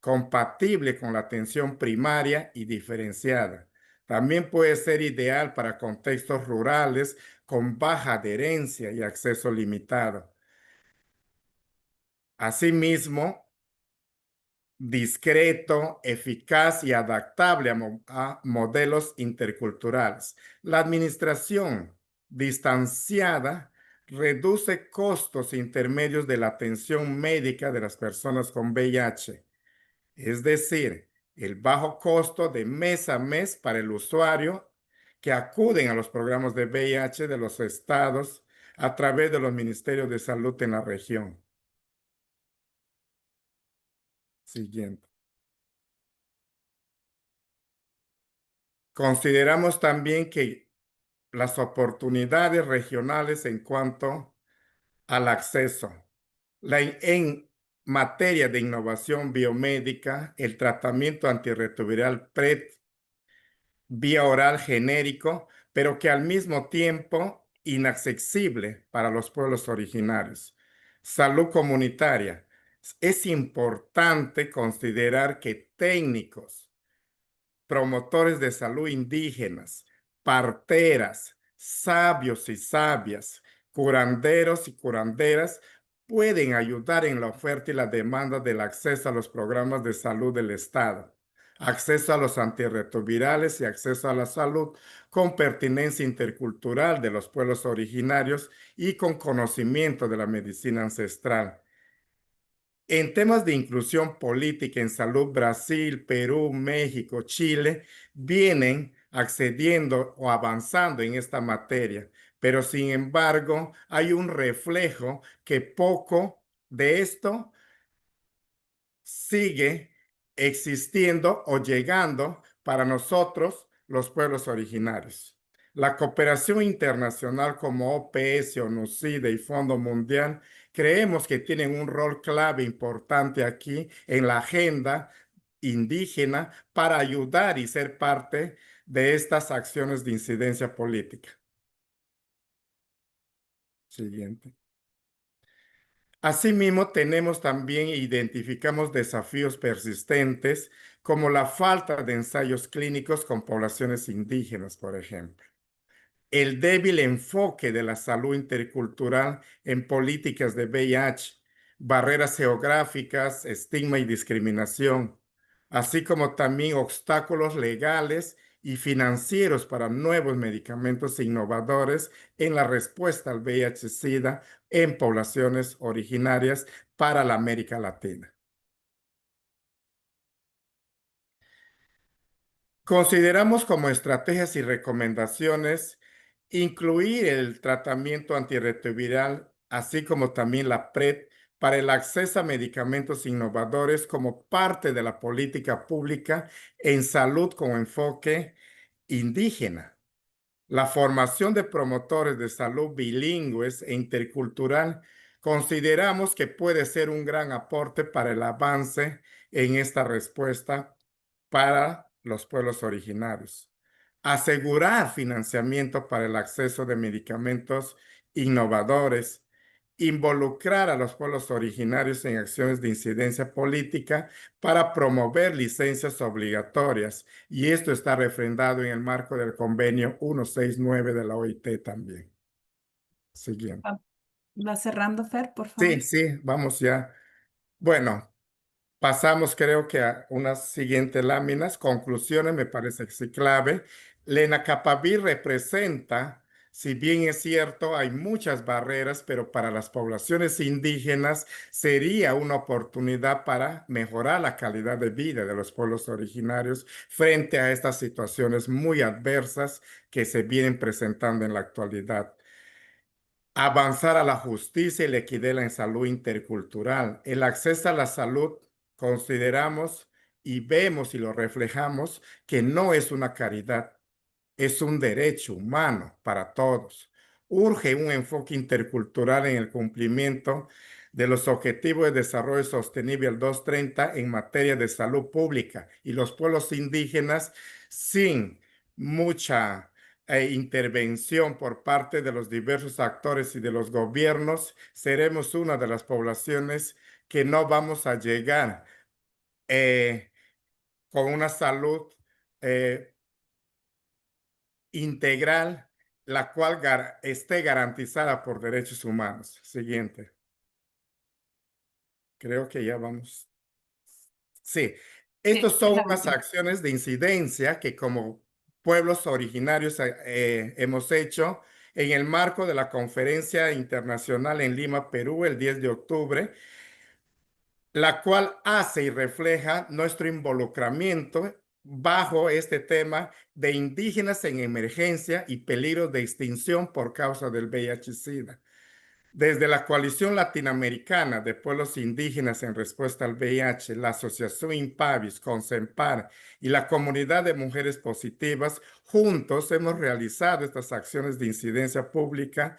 compatible con la atención primaria y diferenciada. También puede ser ideal para contextos rurales con baja adherencia y acceso limitado. Asimismo, discreto, eficaz y adaptable a modelos interculturales. La administración distanciada reduce costos intermedios de la atención médica de las personas con VIH, es decir, el bajo costo de mes a mes para el usuario que acuden a los programas de VIH de los estados a través de los ministerios de salud en la región. Siguiente. Consideramos también que las oportunidades regionales en cuanto al acceso. En materia de innovación biomédica, el tratamiento antirretroviral PrEP vía oral genérico, pero que al mismo tiempo inaccesible para los pueblos originarios. Salud comunitaria. Es importante considerar que técnicos, promotores de salud indígenas, parteras, sabios y sabias, curanderos y curanderas pueden ayudar en la oferta y la demanda del acceso a los programas de salud del Estado, acceso a los antirretrovirales y acceso a la salud con pertinencia intercultural de los pueblos originarios y con conocimiento de la medicina ancestral. En temas de inclusión política en salud, Brasil, Perú, México, Chile vienen accediendo o avanzando en esta materia, pero sin embargo hay un reflejo que poco de esto sigue existiendo o llegando para nosotros, los pueblos originarios. La cooperación internacional como OPS, ONUCIDE y Fondo Mundial creemos que tienen un rol clave importante aquí en la agenda indígena para ayudar y ser parte de estas acciones de incidencia política. Siguiente. Asimismo, identificamos desafíos persistentes como la falta de ensayos clínicos con poblaciones indígenas, por ejemplo. El débil enfoque de la salud intercultural en políticas de VIH, barreras geográficas, estigma y discriminación, así como también obstáculos legales y financieros para nuevos medicamentos innovadores en la respuesta al VIH-Sida en poblaciones originarias para la América Latina. Consideramos como estrategias y recomendaciones incluir el tratamiento antirretroviral, así como también la PrEP, para el acceso a medicamentos innovadores como parte de la política pública en salud con enfoque indígena. La formación de promotores de salud bilingües e intercultural consideramos que puede ser un gran aporte para el avance en esta respuesta para los pueblos originarios. Asegurar financiamiento para el acceso de medicamentos innovadores. Involucrar a los pueblos originarios en acciones de incidencia política para promover licencias obligatorias. Y esto está refrendado en el marco del convenio 169 de la OIT también. Siguiente. Va cerrando, Fer, por favor. Sí, vamos ya. Bueno, pasamos, creo que a unas siguientes láminas. Conclusiones, me parece que sí clave. Lenacapavir representa, si bien es cierto, hay muchas barreras, pero para las poblaciones indígenas sería una oportunidad para mejorar la calidad de vida de los pueblos originarios frente a estas situaciones muy adversas que se vienen presentando en la actualidad. Avanzar a la justicia y la equidad en salud intercultural. El acceso a la salud consideramos y vemos y lo reflejamos que no es una caridad, es un derecho humano para todos. Urge un enfoque intercultural en el cumplimiento de los Objetivos de Desarrollo Sostenible el 230 en materia de salud pública y los pueblos indígenas sin mucha intervención por parte de los diversos actores y de los gobiernos, seremos una de las poblaciones que no vamos a llegar con una salud integral, la cual esté garantizada por derechos humanos. Siguiente. Creo que ya vamos Sí, Sí, estos es son la unas última. acciones de incidencia que como pueblos originarios hemos hecho en el marco de la Conferencia Internacional en Lima, Perú, el 10 de octubre, la cual hace y refleja nuestro involucramiento bajo este tema de indígenas en emergencia y peligro de extinción por causa del VIH-Sida. Desde la Coalición Latinoamericana de Pueblos Indígenas en Respuesta al VIH, la Asociación Impavis, Consempar y la Comunidad de Mujeres Positivas, juntos hemos realizado estas acciones de incidencia pública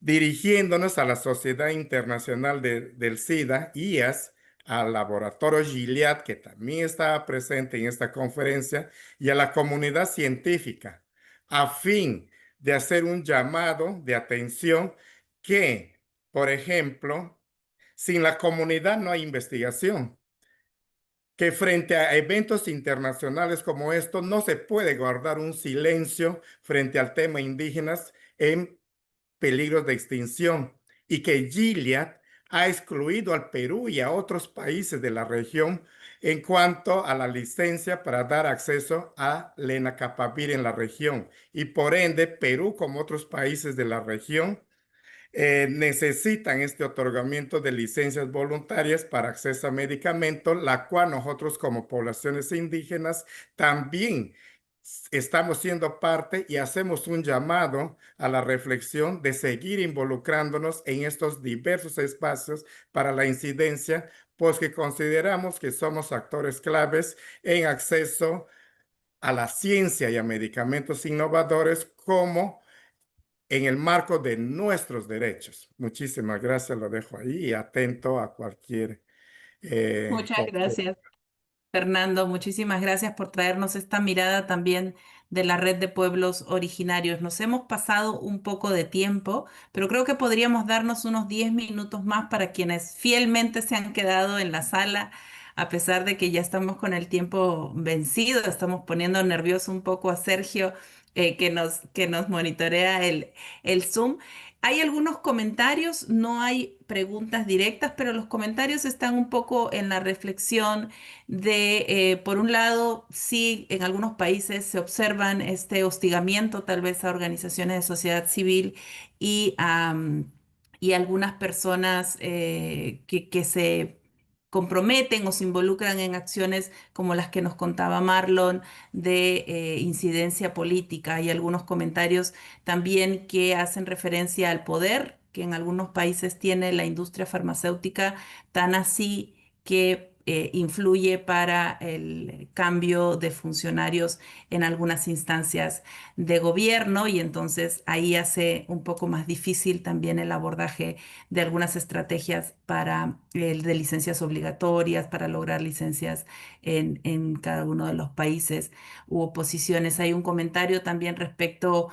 dirigiéndonos a la Sociedad Internacional del SIDA, IAS, al Laboratorio Gilead, que también estaba presente en esta conferencia, y a la comunidad científica, a fin de hacer un llamado de atención que, por ejemplo, sin la comunidad no hay investigación, que frente a eventos internacionales como estos no se puede guardar un silencio frente al tema indígenas en peligros de extinción y que Gilead ha excluido al Perú y a otros países de la región en cuanto a la licencia para dar acceso a lenacapavir en la región. Y por ende, Perú, como otros países de la región, necesitan este otorgamiento de licencias voluntarias para acceso a medicamentos, la cual nosotros como poblaciones indígenas también estamos siendo parte y hacemos un llamado a la reflexión de seguir involucrándonos en estos diversos espacios para la incidencia, pues que consideramos que somos actores claves en acceso a la ciencia y a medicamentos innovadores como en el marco de nuestros derechos. Muchísimas gracias, lo dejo ahí y atento a cualquier Muchas consulta. gracias. Fernando, muchísimas gracias por traernos esta mirada también de la red de pueblos originarios. Nos hemos pasado un poco de tiempo, pero creo que podríamos darnos unos 10 minutos más para quienes fielmente se han quedado en la sala, a pesar de que ya estamos con el tiempo vencido. Estamos poniendo nervioso un poco a Sergio, que nos monitorea el Zoom. Hay algunos comentarios, no hay preguntas directas, pero los comentarios están un poco en la reflexión por un lado, sí, en algunos países se observan este hostigamiento tal vez a organizaciones de sociedad civil y, y algunas personas que se comprometen o se involucran en acciones como las que nos contaba Marlon de incidencia política. Hay algunos comentarios también que hacen referencia al poder que en algunos países tiene la industria farmacéutica, tan así que influye para el cambio de funcionarios en algunas instancias de gobierno y entonces ahí hace un poco más difícil también el abordaje de algunas estrategias para el de licencias obligatorias, para lograr licencias en cada uno de los países u oposiciones. Hay un comentario también respecto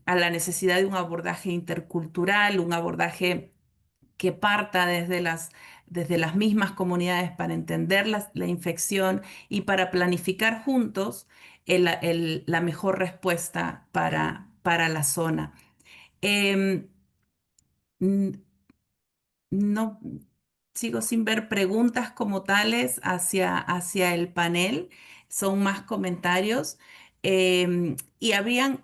a la necesidad de un abordaje intercultural, un abordaje que parta desde las mismas comunidades para entender la infección y para planificar juntos la mejor respuesta para la zona. Em, n- no, sigo sin ver preguntas como tales hacia el panel, son más comentarios.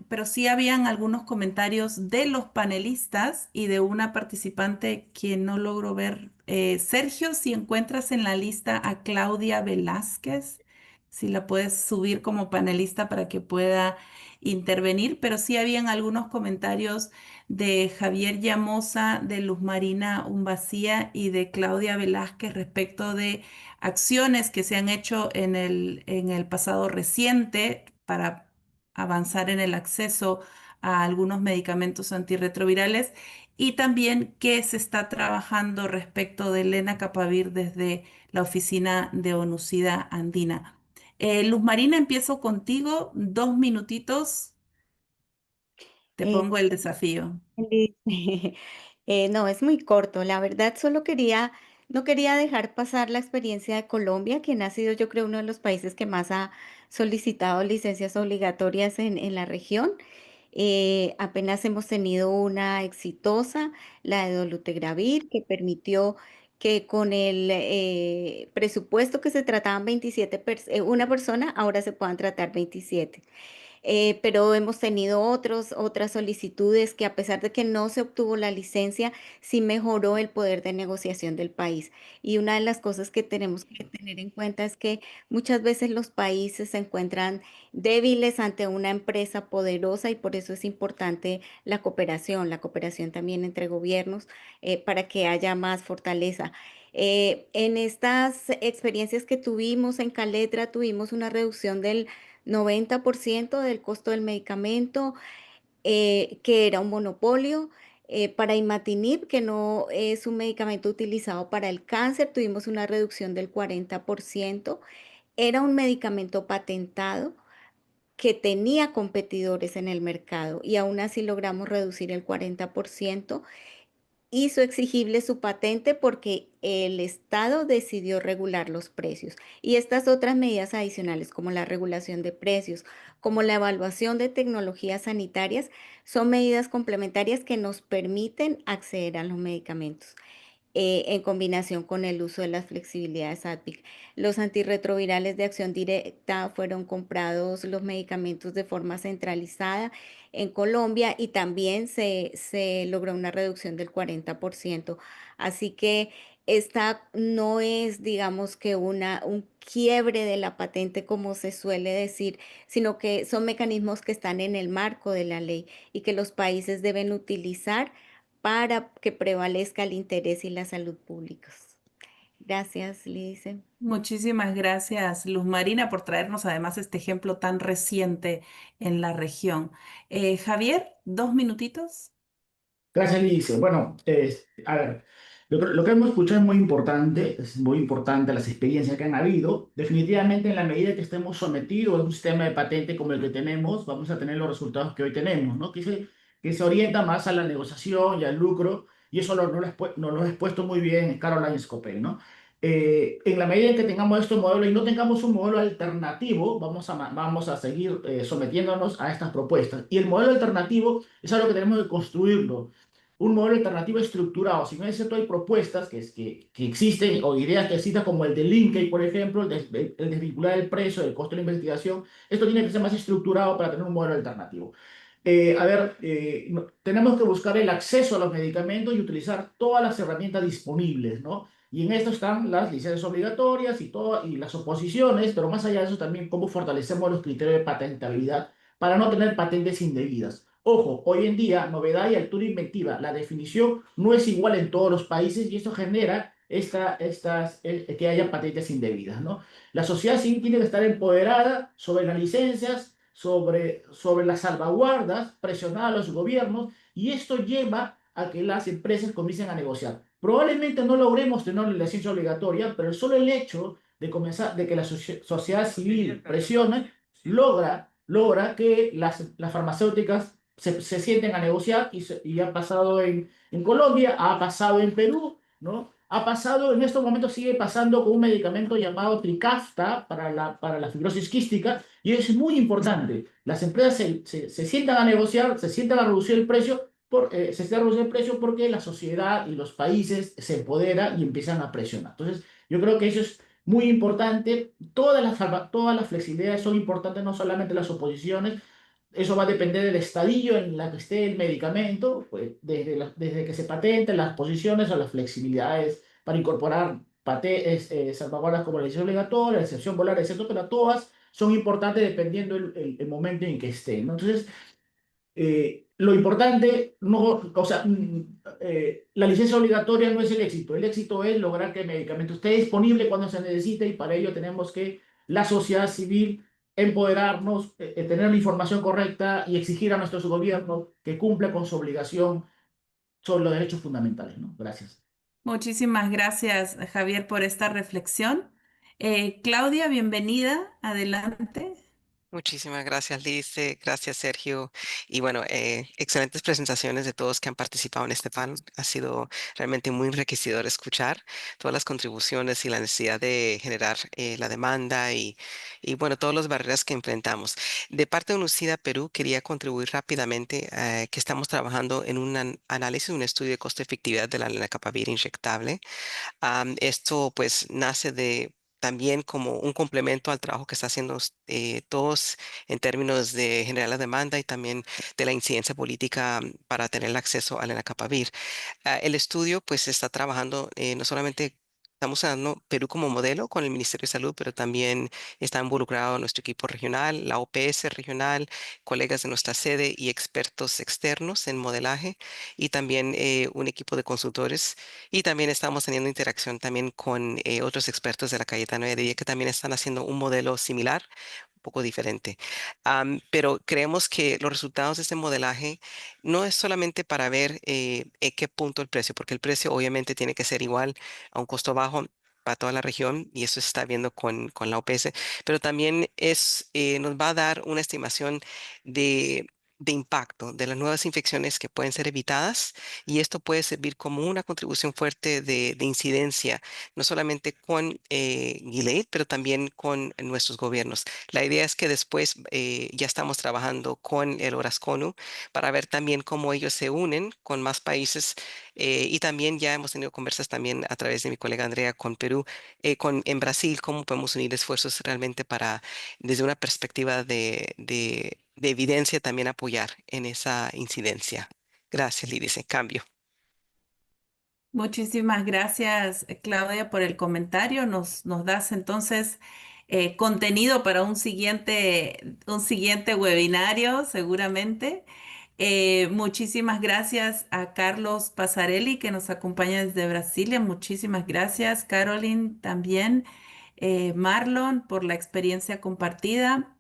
Pero sí habían algunos comentarios de los panelistas y de una participante que no logro ver. Sergio, si encuentras en la lista a Claudia Velázquez, si la puedes subir como panelista para que pueda intervenir, pero sí habían algunos comentarios de Javier Llamosa, de Luz Marina Umbacía y de Claudia Velázquez respecto de acciones que se han hecho en el pasado reciente para avanzar en el acceso a algunos medicamentos antirretrovirales y también que se está trabajando respecto de lenacapavir desde la oficina de ONUCIDA Andina. Luz Marina, empiezo contigo, 2 minutitos, te Eh, pongo el desafío. Liz, no, es muy corto. La verdad, no quería dejar pasar la experiencia de Colombia, quien ha sido, yo creo, uno de los países que más ha solicitado licencias obligatorias en la región. Apenas hemos tenido una exitosa, la de dolutegravir, que permitió que con el presupuesto que se trataban 27 una persona, ahora se puedan tratar 27. Pero hemos tenido otras solicitudes que a pesar de que no se obtuvo la licencia, sí mejoró el poder de negociación del país. Y una de las cosas que tenemos que tener en cuenta es que muchas veces los países se encuentran débiles ante una empresa poderosa y por eso es importante la cooperación también entre gobiernos para que haya más fortaleza. En estas experiencias que tuvimos en Caletra, tuvimos una reducción del 90% del costo del medicamento, que era un monopolio. Para imatinib, que no es un medicamento utilizado para el cáncer, tuvimos una reducción del 40%. Era un medicamento patentado que tenía competidores en el mercado y aún así logramos reducir el 40%. Hizo exigible su patente porque el Estado decidió regular los precios. Y estas otras medidas adicionales, como la regulación de precios, como la evaluación de tecnologías sanitarias, son medidas complementarias que nos permiten acceder a los medicamentos en combinación con el uso de las flexibilidades ADVIC. Los antirretrovirales de acción directa fueron comprados los medicamentos de forma centralizada en Colombia y también se logró una reducción del 40%. Así que esta no es, digamos que un quiebre de la patente como se suele decir, sino que son mecanismos que están en el marco de la ley y que los países deben utilizar para que prevalezca el interés y la salud públicos. Gracias, Lice. Muchísimas gracias, Luz Marina, por traernos además este ejemplo tan reciente en la región. Javier, 2 minutitos. Gracias, Lice. Bueno, a ver, lo que hemos escuchado es muy importante las experiencias que han habido. Definitivamente, en la medida que estemos sometidos a un sistema de patente como el que tenemos, vamos a tener los resultados que hoy tenemos, ¿no? Que se orienta más a la negociación y al lucro, y eso nos lo ha expuesto muy bien Caroline Scopel, ¿no? En la medida en que tengamos este modelo y no tengamos un modelo alternativo, vamos a seguir sometiéndonos a estas propuestas. Y el modelo alternativo es algo que tenemos que construirlo, un modelo alternativo estructurado. Si bien es cierto, hay propuestas que existen o ideas que existen como el de Linkage, por ejemplo, el desvincular el precio del costo de la investigación. Esto tiene que ser más estructurado para tener un modelo alternativo. Tenemos que buscar el acceso a los medicamentos y utilizar todas las herramientas disponibles, ¿no? Y en esto están las licencias obligatorias y las oposiciones, pero más allá de eso también cómo fortalecemos los criterios de patentabilidad para no tener patentes indebidas. Ojo, hoy en día, novedad y altura inventiva, la definición no es igual en todos los países y esto genera que haya patentes indebidas, ¿no? La sociedad civil tiene que estar empoderada sobre las licencias, sobre las salvaguardas, presionar a los gobiernos y esto lleva a que las empresas comiencen a negociar. Probablemente no logremos tener la licencia obligatoria, pero solo el hecho de que la sociedad civil presione logra que las farmacéuticas se sienten a negociar y ha pasado en Colombia, ha pasado en Perú, ¿no? Ha pasado, en estos momentos sigue pasando con un medicamento llamado Trikafta para la fibrosis quística y es muy importante. Las empresas se sientan a negociar, se sientan a reducir el precio, se está reduciendo el precio porque la sociedad y los países se empoderan y empiezan a presionar. Entonces, yo creo que eso es muy importante. Todas las flexibilidades son importantes, no solamente las oposiciones. Eso va a depender del estadio en la que esté el medicamento, pues, desde que se patenten las posiciones o las flexibilidades para incorporar salvaguardas como la licencia obligatoria, la excepción volar, etcétera, pero todas son importantes dependiendo el momento en que estén, ¿no? Entonces, lo importante, no, o sea, la licencia obligatoria no es el éxito es lograr que el medicamento esté disponible cuando se necesite y para ello tenemos que la sociedad civil empoderarnos, tener la información correcta y exigir a nuestros gobiernos que cumplan con su obligación sobre los derechos fundamentales, ¿no? Gracias. Muchísimas gracias, Javier, por esta reflexión. Claudia, bienvenida. Adelante. Muchísimas gracias, Liz. Gracias, Sergio. Y bueno, excelentes presentaciones de todos que han participado en este panel. Ha sido realmente muy enriquecedor escuchar todas las contribuciones y la necesidad de generar la demanda y bueno, todas las barreras que enfrentamos. De parte de UNUCIDA Perú, quería contribuir rápidamente que estamos trabajando en un análisis, un estudio de costo-efectividad de la lenacapavir inyectable. Esto pues nace de también como un complemento al trabajo que está haciendo todos en términos de generar la demanda y también de la incidencia política para tener el acceso al Lenacapavir. El estudio pues está trabajando no solamente. Estamos usando Perú como modelo con el Ministerio de Salud, pero también está involucrado nuestro equipo regional, la OPS regional, colegas de nuestra sede y expertos externos en modelaje y también un equipo de consultores y también estamos teniendo interacción también con otros expertos de la Cayetano Heredia que también están haciendo un modelo similar, un poco diferente. Pero creemos que los resultados de este modelaje no es solamente para ver en qué punto el precio, porque el precio obviamente tiene que ser igual a un costo bajo para toda la región y eso se está viendo con la OPS, pero también nos va a dar una estimación de impacto de las nuevas infecciones que pueden ser evitadas y esto puede servir como una contribución fuerte de incidencia, no solamente con Gilead, pero también con nuestros gobiernos. La idea es que después ya estamos trabajando con el Orasconu para ver también cómo ellos se unen con más países y también ya hemos tenido conversas también a través de mi colega Andrea con Perú, en Brasil, cómo podemos unir esfuerzos realmente para, desde una perspectiva de evidencia, también apoyar en esa incidencia. Gracias, Lidice. Cambio. Muchísimas gracias, Claudia, por el comentario. Nos das entonces contenido para un siguiente webinario, seguramente. Muchísimas gracias a Carlos Pasarelli, que nos acompaña desde Brasilia. Muchísimas gracias, Caroline, también. Marlon, por la experiencia compartida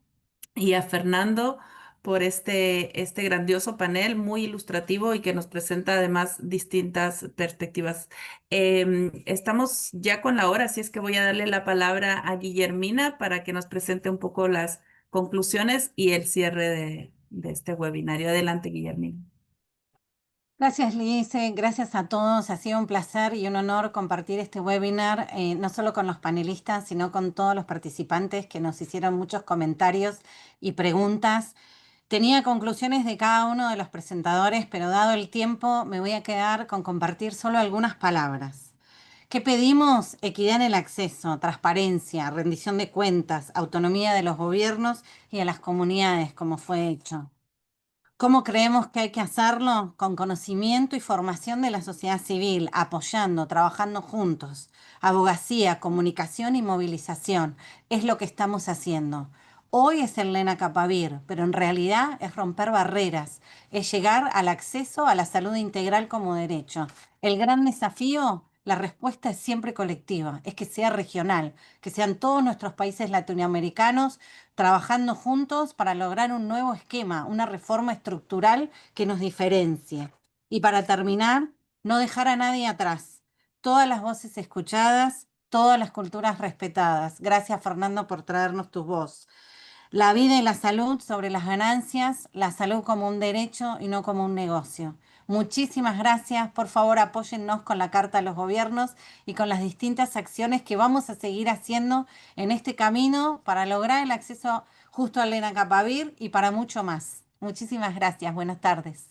y a Fernando por este grandioso panel muy ilustrativo y que nos presenta además distintas perspectivas. Estamos ya con la hora, así es que voy a darle la palabra a Guillermina para que nos presente un poco las conclusiones y el cierre de este webinario. Adelante, Guillermina. Gracias, Lice. Gracias a todos. Ha sido un placer y un honor compartir este webinar, no solo con los panelistas, sino con todos los participantes que nos hicieron muchos comentarios y preguntas. Tenía conclusiones de cada uno de los presentadores, pero dado el tiempo, me voy a quedar con compartir solo algunas palabras. ¿Qué pedimos? Equidad en el acceso, transparencia, rendición de cuentas, autonomía de los gobiernos y de las comunidades, como fue hecho. ¿Cómo creemos que hay que hacerlo? Con conocimiento y formación de la sociedad civil, apoyando, trabajando juntos. Abogacía, comunicación y movilización. Es lo que estamos haciendo. Hoy es el Lenacapavir, pero en realidad es romper barreras, es llegar al acceso a la salud integral como derecho. El gran desafío, la respuesta es siempre colectiva, es que sea regional, que sean todos nuestros países latinoamericanos trabajando juntos para lograr un nuevo esquema, una reforma estructural que nos diferencie. Y para terminar, no dejar a nadie atrás. Todas las voces escuchadas, todas las culturas respetadas. Gracias, Fernando, por traernos tu voz. La vida y la salud sobre las ganancias, la salud como un derecho y no como un negocio. Muchísimas gracias. Por favor, apóyennos con la Carta a los Gobiernos y con las distintas acciones que vamos a seguir haciendo en este camino para lograr el acceso justo al Lenacapavir y para mucho más. Muchísimas gracias. Buenas tardes.